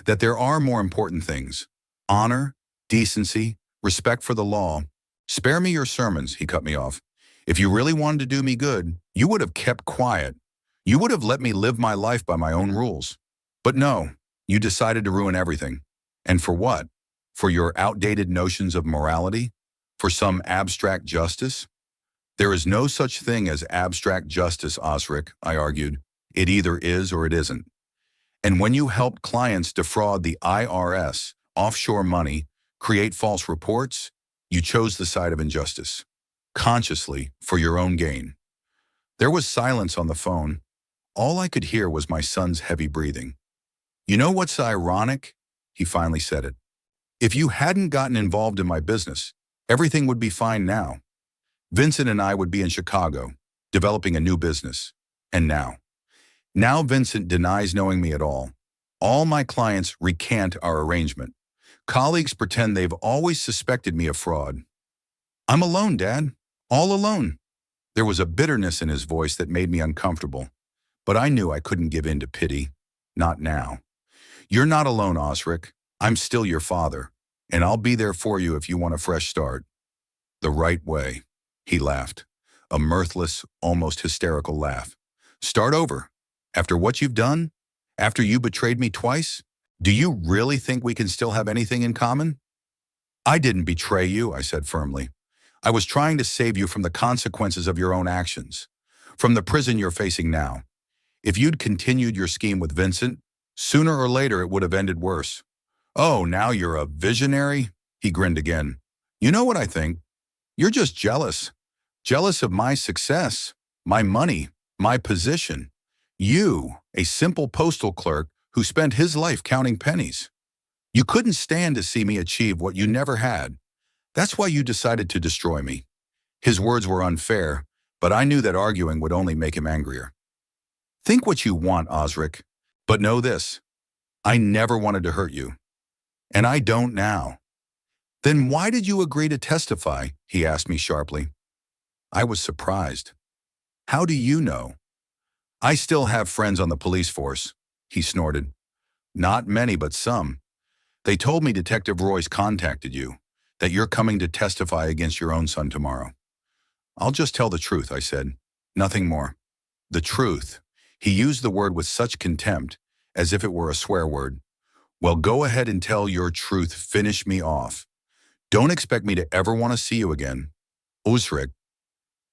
that there are more important things. Honor, decency, respect for the law. Spare me your sermons, he cut me off. If you really wanted to do me good, you would have kept quiet. You would have let me live my life by my own rules. But no, you decided to ruin everything. And for what? For your outdated notions of morality? For some abstract justice? There is no such thing as abstract justice, Osric, I argued. It either is or it isn't. And when you helped clients defraud the IRS, offshore money, create false reports, you chose the side of injustice, consciously, for your own gain. There was silence on the phone. All I could hear was my son's heavy breathing. You know what's ironic? He finally said it. If you hadn't gotten involved in my business, everything would be fine now. Vincent and I would be in Chicago, developing a new business. And now? Now Vincent denies knowing me at all. All my clients recant our arrangement. Colleagues pretend they've always suspected me of fraud. I'm alone, Dad. All alone. There was a bitterness in his voice that made me uncomfortable. But I knew I couldn't give in to pity. Not now. You're not alone, Osric. I'm still your father. And I'll be there for you if you want a fresh start. The right way. He laughed. A mirthless, almost hysterical laugh. Start over. After what you've done? After you betrayed me twice? Do you really think we can still have anything in common? I didn't betray you, I said firmly. I was trying to save you from the consequences of your own actions, from the prison you're facing now. If you'd continued your scheme with Vincent, sooner or later it would have ended worse. Oh, now you're a visionary? He grinned again. You know what I think? You're just jealous. Jealous of my success, my money, my position. You, a simple postal clerk who spent his life counting pennies. You couldn't stand to see me achieve what you never had. That's why you decided to destroy me. His words were unfair, but I knew that arguing would only make him angrier. Think what you want, Osric, but know this. I never wanted to hurt you. And I don't now. Then why did you agree to testify? He asked me sharply. I was surprised. How do you know? I still have friends on the police force, he snorted. Not many, but some. They told me Detective Royce contacted you, that you're coming to testify against your own son tomorrow. I'll just tell the truth, I said. Nothing more. The truth. He used the word with such contempt, as if it were a swear word. Well, go ahead and tell your truth. Finish me off. Don't expect me to ever want to see you again. Usrik.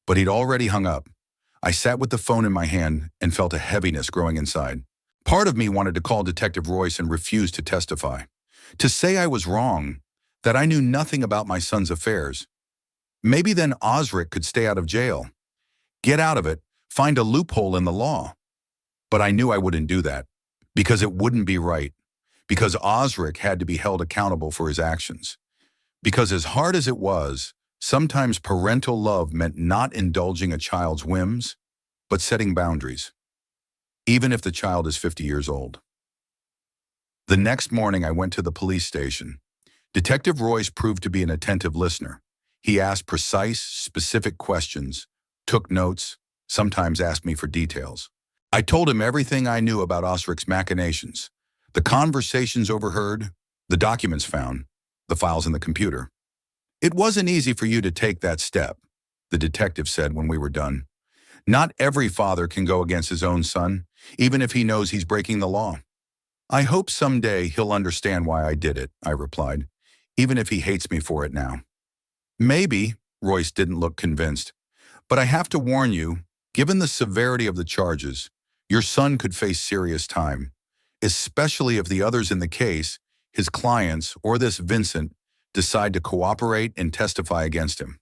But he'd already hung up. I sat with the phone in my hand and felt a heaviness growing inside. Part of me wanted to call Detective Royce and refuse to testify. To say I was wrong, that I knew nothing about my son's affairs. Maybe then Osric could stay out of jail. Get out of it, find a loophole in the law. But I knew I wouldn't do that, because it wouldn't be right, because Osric had to be held accountable for his actions. Because as hard as it was, sometimes parental love meant not indulging a child's whims, but setting boundaries, even if the child is 50 years old. The next morning, I went to the police station. Detective Royce proved to be an attentive listener. He asked precise, specific questions, took notes, sometimes asked me for details. I told him everything I knew about Osric's machinations, the conversations overheard, the documents found, the files in the computer. It wasn't easy for you to take that step, the detective said when we were done. Not every father can go against his own son, even if he knows he's breaking the law. I hope someday he'll understand why I did it, I replied, even if he hates me for it now. Maybe, Royce didn't look convinced, but I have to warn you, given the severity of the charges, your son could face serious time, especially if the others in the case, his clients or this Vincent, decide to cooperate and testify against him.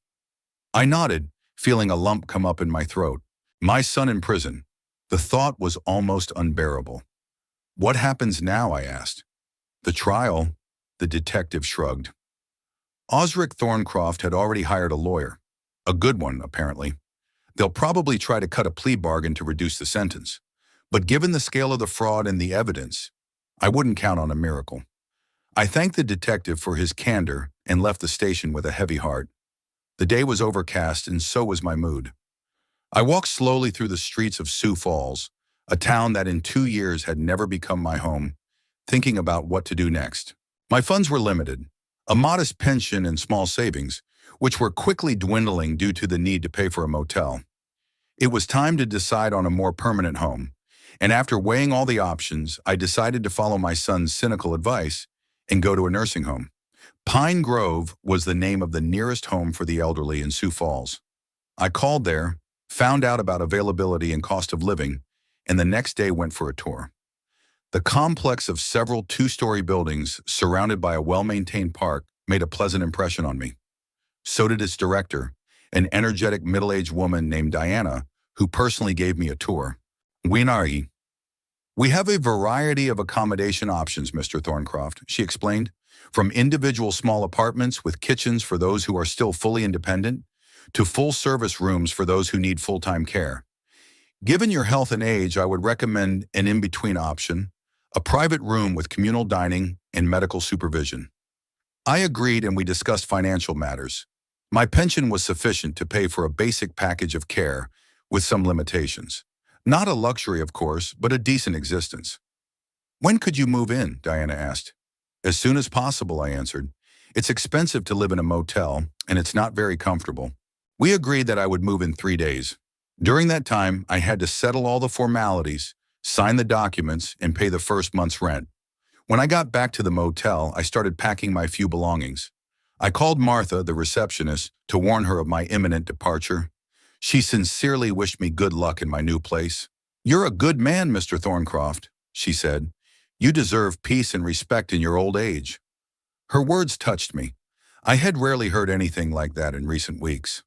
I nodded, feeling a lump come up in my throat. My son in prison. The thought was almost unbearable. What happens now? I asked. The trial, the detective shrugged. Osric Thorncroft had already hired a lawyer. A good one, apparently. They'll probably try to cut a plea bargain to reduce the sentence. But given the scale of the fraud and the evidence, I wouldn't count on a miracle. I thanked the detective for his candor and left the station with a heavy heart. The day was overcast and so was my mood. I walked slowly through the streets of Sioux Falls, a town that in 2 years had never become my home, thinking about what to do next. My funds were limited, a modest pension and small savings, which were quickly dwindling due to the need to pay for a motel. It was time to decide on a more permanent home, and after weighing all the options, I decided to follow my son's cynical advice and go to a nursing home. Pine Grove was the name of the nearest home for the elderly in Sioux Falls. I called there, found out about availability and cost of living, and the next day went for a tour. The complex of several two-story buildings surrounded by a well-maintained park made a pleasant impression on me. So did its director, an energetic middle-aged woman named Diana, who personally gave me a tour. We have a variety of accommodation options, Mr. Thorncroft, she explained, from individual small apartments with kitchens for those who are still fully independent, to full-service rooms for those who need full-time care. Given your health and age, I would recommend an in-between option, a private room with communal dining and medical supervision. I agreed and we discussed financial matters. My pension was sufficient to pay for a basic package of care with some limitations. Not a luxury, of course, but a decent existence. When could you move in? Diana asked. As soon as possible, I answered. It's expensive to live in a motel, and it's not very comfortable. We agreed that I would move in 3 days. During that time, I had to settle all the formalities, sign the documents, and pay the first month's rent. When I got back to the motel, I started packing my few belongings. I called Martha, the receptionist, to warn her of my imminent departure. She sincerely wished me good luck in my new place. You're a good man, Mr. Thorncroft, she said. You deserve peace and respect in your old age. Her words touched me. I had rarely heard anything like that in recent weeks.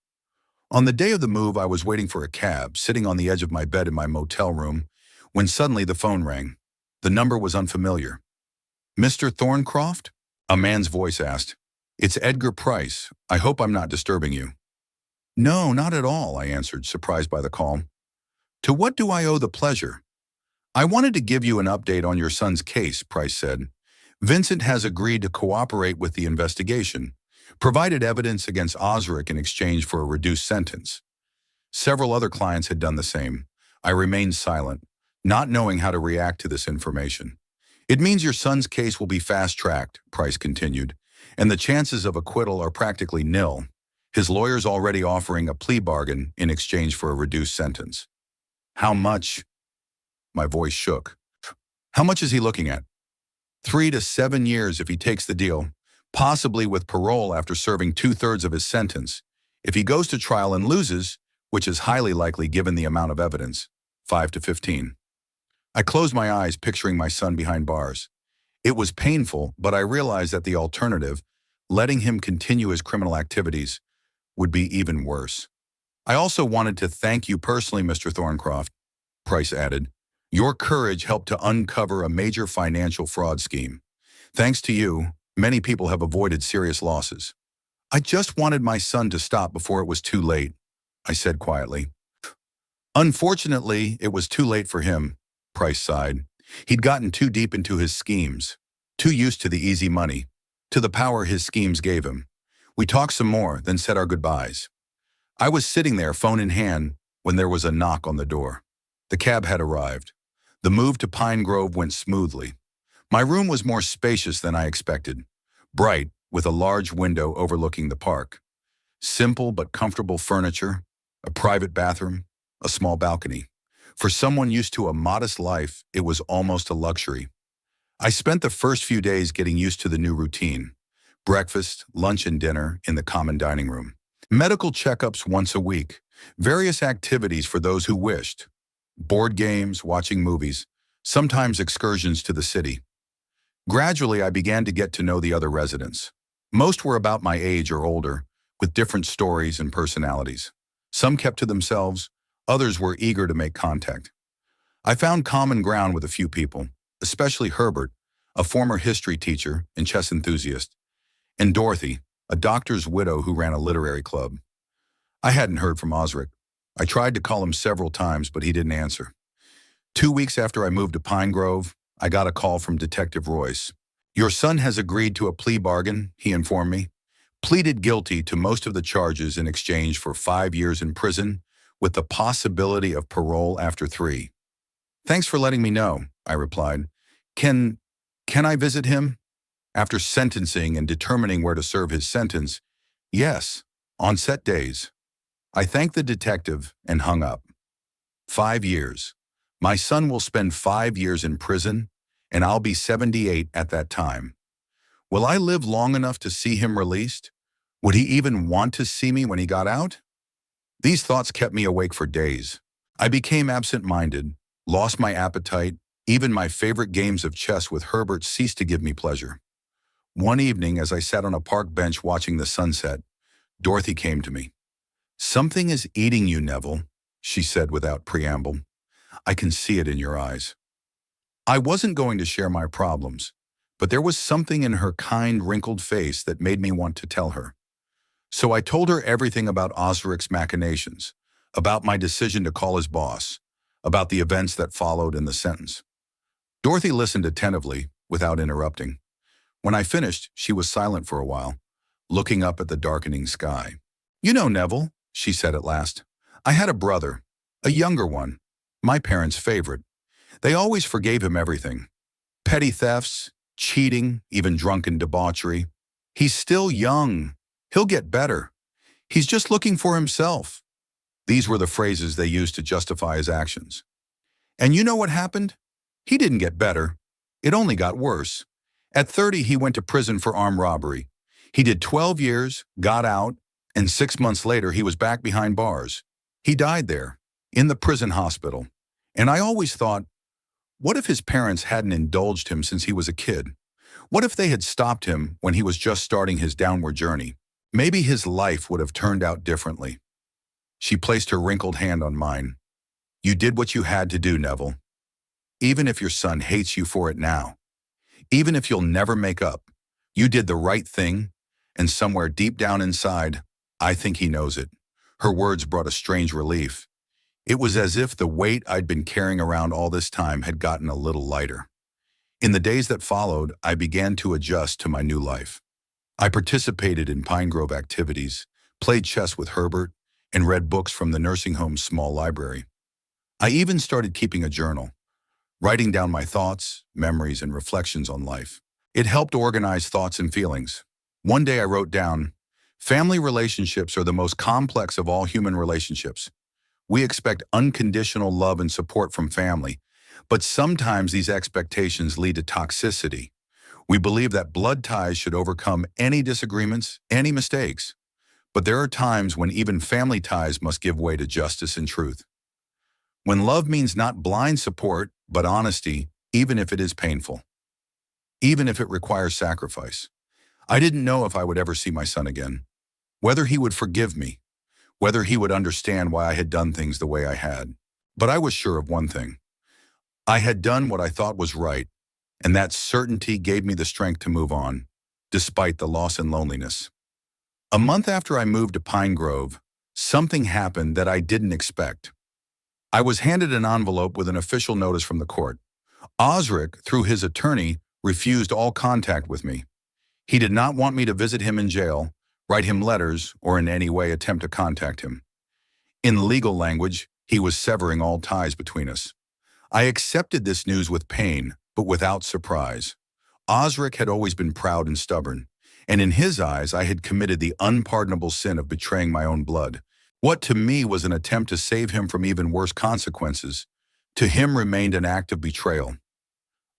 On the day of the move, I was waiting for a cab, sitting on the edge of my bed in my motel room, when suddenly the phone rang. The number was unfamiliar. Mr. Thorncroft? A man's voice asked. It's Edgar Price. I hope I'm not disturbing you. No, not at all, I answered, surprised by the call. To what do I owe the pleasure? I wanted to give you an update on your son's case, Price said. Vincent has agreed to cooperate with the investigation, provided evidence against Osric in exchange for a reduced sentence. Several other clients had done the same. I remained silent, not knowing how to react to this information. It means your son's case will be fast-tracked, Price continued, and the chances of acquittal are practically nil. His lawyer's already offering a plea bargain in exchange for a reduced sentence. How much? My voice shook. How much is he looking at? 3 to 7 years if he takes the deal, possibly with parole after serving two-thirds of his sentence. If he goes to trial and loses, which is highly likely given the amount of evidence, 5 to 15. I closed my eyes, picturing my son behind bars. It was painful, but I realized that the alternative, letting him continue his criminal activities, would be even worse. I also wanted to thank you personally, Mr. Thorncroft, Price added. Your courage helped to uncover a major financial fraud scheme. Thanks to you, many people have avoided serious losses. I just wanted my son to stop before it was too late, I said quietly. Unfortunately, it was too late for him, Price sighed. He'd gotten too deep into his schemes, too used to the easy money, to the power his schemes gave him. We talked some more, then said our goodbyes. I was sitting there, phone in hand, when there was a knock on the door. The cab had arrived. The move to Pine Grove went smoothly. My room was more spacious than I expected, bright, with a large window overlooking the park. Simple but comfortable furniture, a private bathroom, a small balcony. For someone used to a modest life, it was almost a luxury. I spent the first few days getting used to the new routine. Breakfast, lunch, and dinner in the common dining room. Medical checkups once a week. Various activities for those who wished. Board games, watching movies, sometimes excursions to the city. Gradually, I began to get to know the other residents. Most were about my age or older, with different stories and personalities. Some kept to themselves, others were eager to make contact. I found common ground with a few people, especially Herbert, a former history teacher and chess enthusiast, and Dorothy, a doctor's widow who ran a literary club. I hadn't heard from Osric. I tried to call him several times, but he didn't answer. 2 weeks after I moved to Pine Grove, I got a call from Detective Royce. Your son has agreed to a plea bargain, he informed me. Pleaded guilty to most of the charges in exchange for 5 years in prison, with the possibility of parole after 3. Thanks for letting me know, I replied. Can I visit him? After sentencing and determining where to serve his sentence, yes, on set days. I thanked the detective and hung up. 5 years. My son will spend 5 years in prison, and I'll be 78 at that time. Will I live long enough to see him released? Would he even want to see me when he got out? These thoughts kept me awake for days. I became absent-minded, lost my appetite, even my favorite games of chess with Herbert ceased to give me pleasure. One evening, as I sat on a park bench watching the sunset, Dorothy came to me. Something is eating you, Neville, she said without preamble. I can see it in your eyes. I wasn't going to share my problems, but there was something in her kind, wrinkled face that made me want to tell her. So I told her everything about Osric's machinations, about my decision to call his boss, about the events that followed in the sentence. Dorothy listened attentively, without interrupting. When I finished, she was silent for a while, looking up at the darkening sky. You know, Neville, she said at last, I had a brother, a younger one, my parents' favorite. They always forgave him everything. Petty thefts, cheating, even drunken debauchery. He's still young. He'll get better. He's just looking for himself. These were the phrases they used to justify his actions. And you know what happened? He didn't get better. It only got worse. At 30, he went to prison for armed robbery. He did 12 years, got out, and 6 months later, he was back behind bars. He died there, in the prison hospital. And I always thought, what if his parents hadn't indulged him since he was a kid? What if they had stopped him when he was just starting his downward journey? Maybe his life would have turned out differently. She placed her wrinkled hand on mine. You did what you had to do, Neville. Even if your son hates you for it now, even if you'll never make up, you did the right thing, and somewhere deep down inside, I think he knows it. Her words brought a strange relief. It was as if the weight I'd been carrying around all this time had gotten a little lighter. In the days that followed, I began to adjust to my new life. I participated in Pine Grove activities, played chess with Herbert, and read books from the nursing home's small library. I even started keeping a journal, writing down my thoughts, memories, and reflections on life. It helped organize thoughts and feelings. One day I wrote down, family relationships are the most complex of all human relationships. We expect unconditional love and support from family, But sometimes these expectations lead to toxicity. We believe that blood ties should overcome any disagreements, any mistakes. But there are times when even family ties must give way to justice and truth. When love means not blind support, but honesty, even if it is painful, even if it requires sacrifice. I didn't know if I would ever see my son again, whether he would forgive me, whether he would understand why I had done things the way I had. But I was sure of one thing. I had done what I thought was right, and that certainty gave me the strength to move on, despite the loss and loneliness. A month after I moved to Pine Grove, something happened that I didn't expect. I was handed an envelope with an official notice from the court. Osric, through his attorney, refused all contact with me. He did not want me to visit him in jail, write him letters, or in any way attempt to contact him. In legal language, he was severing all ties between us. I accepted this news with pain, but without surprise. Osric had always been proud and stubborn, and in his eyes I had committed the unpardonable sin of betraying my own blood. What to me was an attempt to save him from even worse consequences, to him remained an act of betrayal.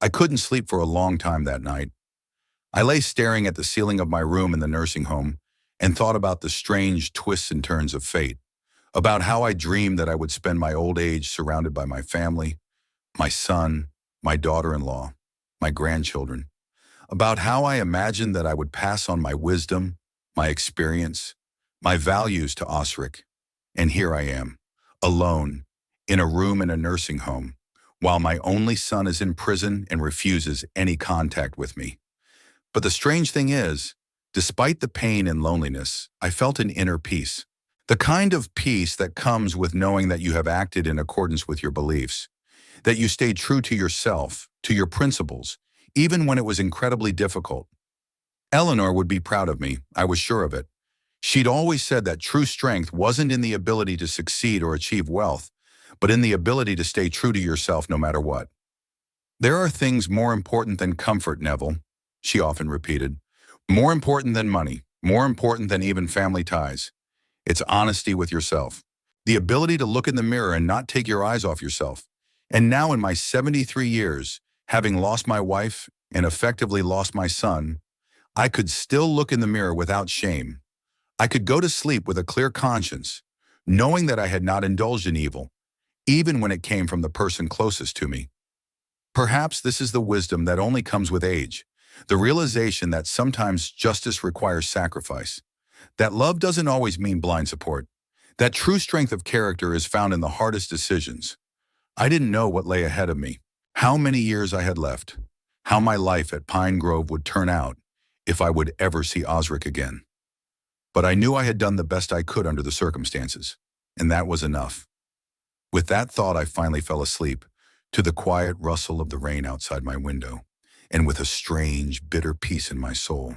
I couldn't sleep for a long time that night. I lay staring at the ceiling of my room in the nursing home and thought about the strange twists and turns of fate, about how I dreamed that I would spend my old age surrounded by my family, my son, my daughter-in-law, my grandchildren, about how I imagined that I would pass on my wisdom, my experience, my values to Osric. And here I am, alone, in a room in a nursing home, while my only son is in prison and refuses any contact with me. But the strange thing is, despite the pain and loneliness, I felt an inner peace. The kind of peace that comes with knowing that you have acted in accordance with your beliefs, that you stayed true to yourself, to your principles, even when it was incredibly difficult. Eleanor would be proud of me, I was sure of it. She'd always said that true strength wasn't in the ability to succeed or achieve wealth, but in the ability to stay true to yourself no matter what. There are things more important than comfort, Neville, she often repeated. More important than money, more important than even family ties. It's honesty with yourself. The ability to look in the mirror and not take your eyes off yourself. And now in my 73 years, having lost my wife and effectively lost my son, I could still look in the mirror without shame. I could go to sleep with a clear conscience, knowing that I had not indulged in evil, even when it came from the person closest to me. Perhaps this is the wisdom that only comes with age, the realization that sometimes justice requires sacrifice, that love doesn't always mean blind support, that true strength of character is found in the hardest decisions. I didn't know what lay ahead of me, how many years I had left, how my life at Pine Grove would turn out, if I would ever see Osric again. But I knew I had done the best I could under the circumstances, and that was enough. With that thought, I finally fell asleep, to the quiet rustle of the rain outside my window, and with a strange, bitter peace in my soul.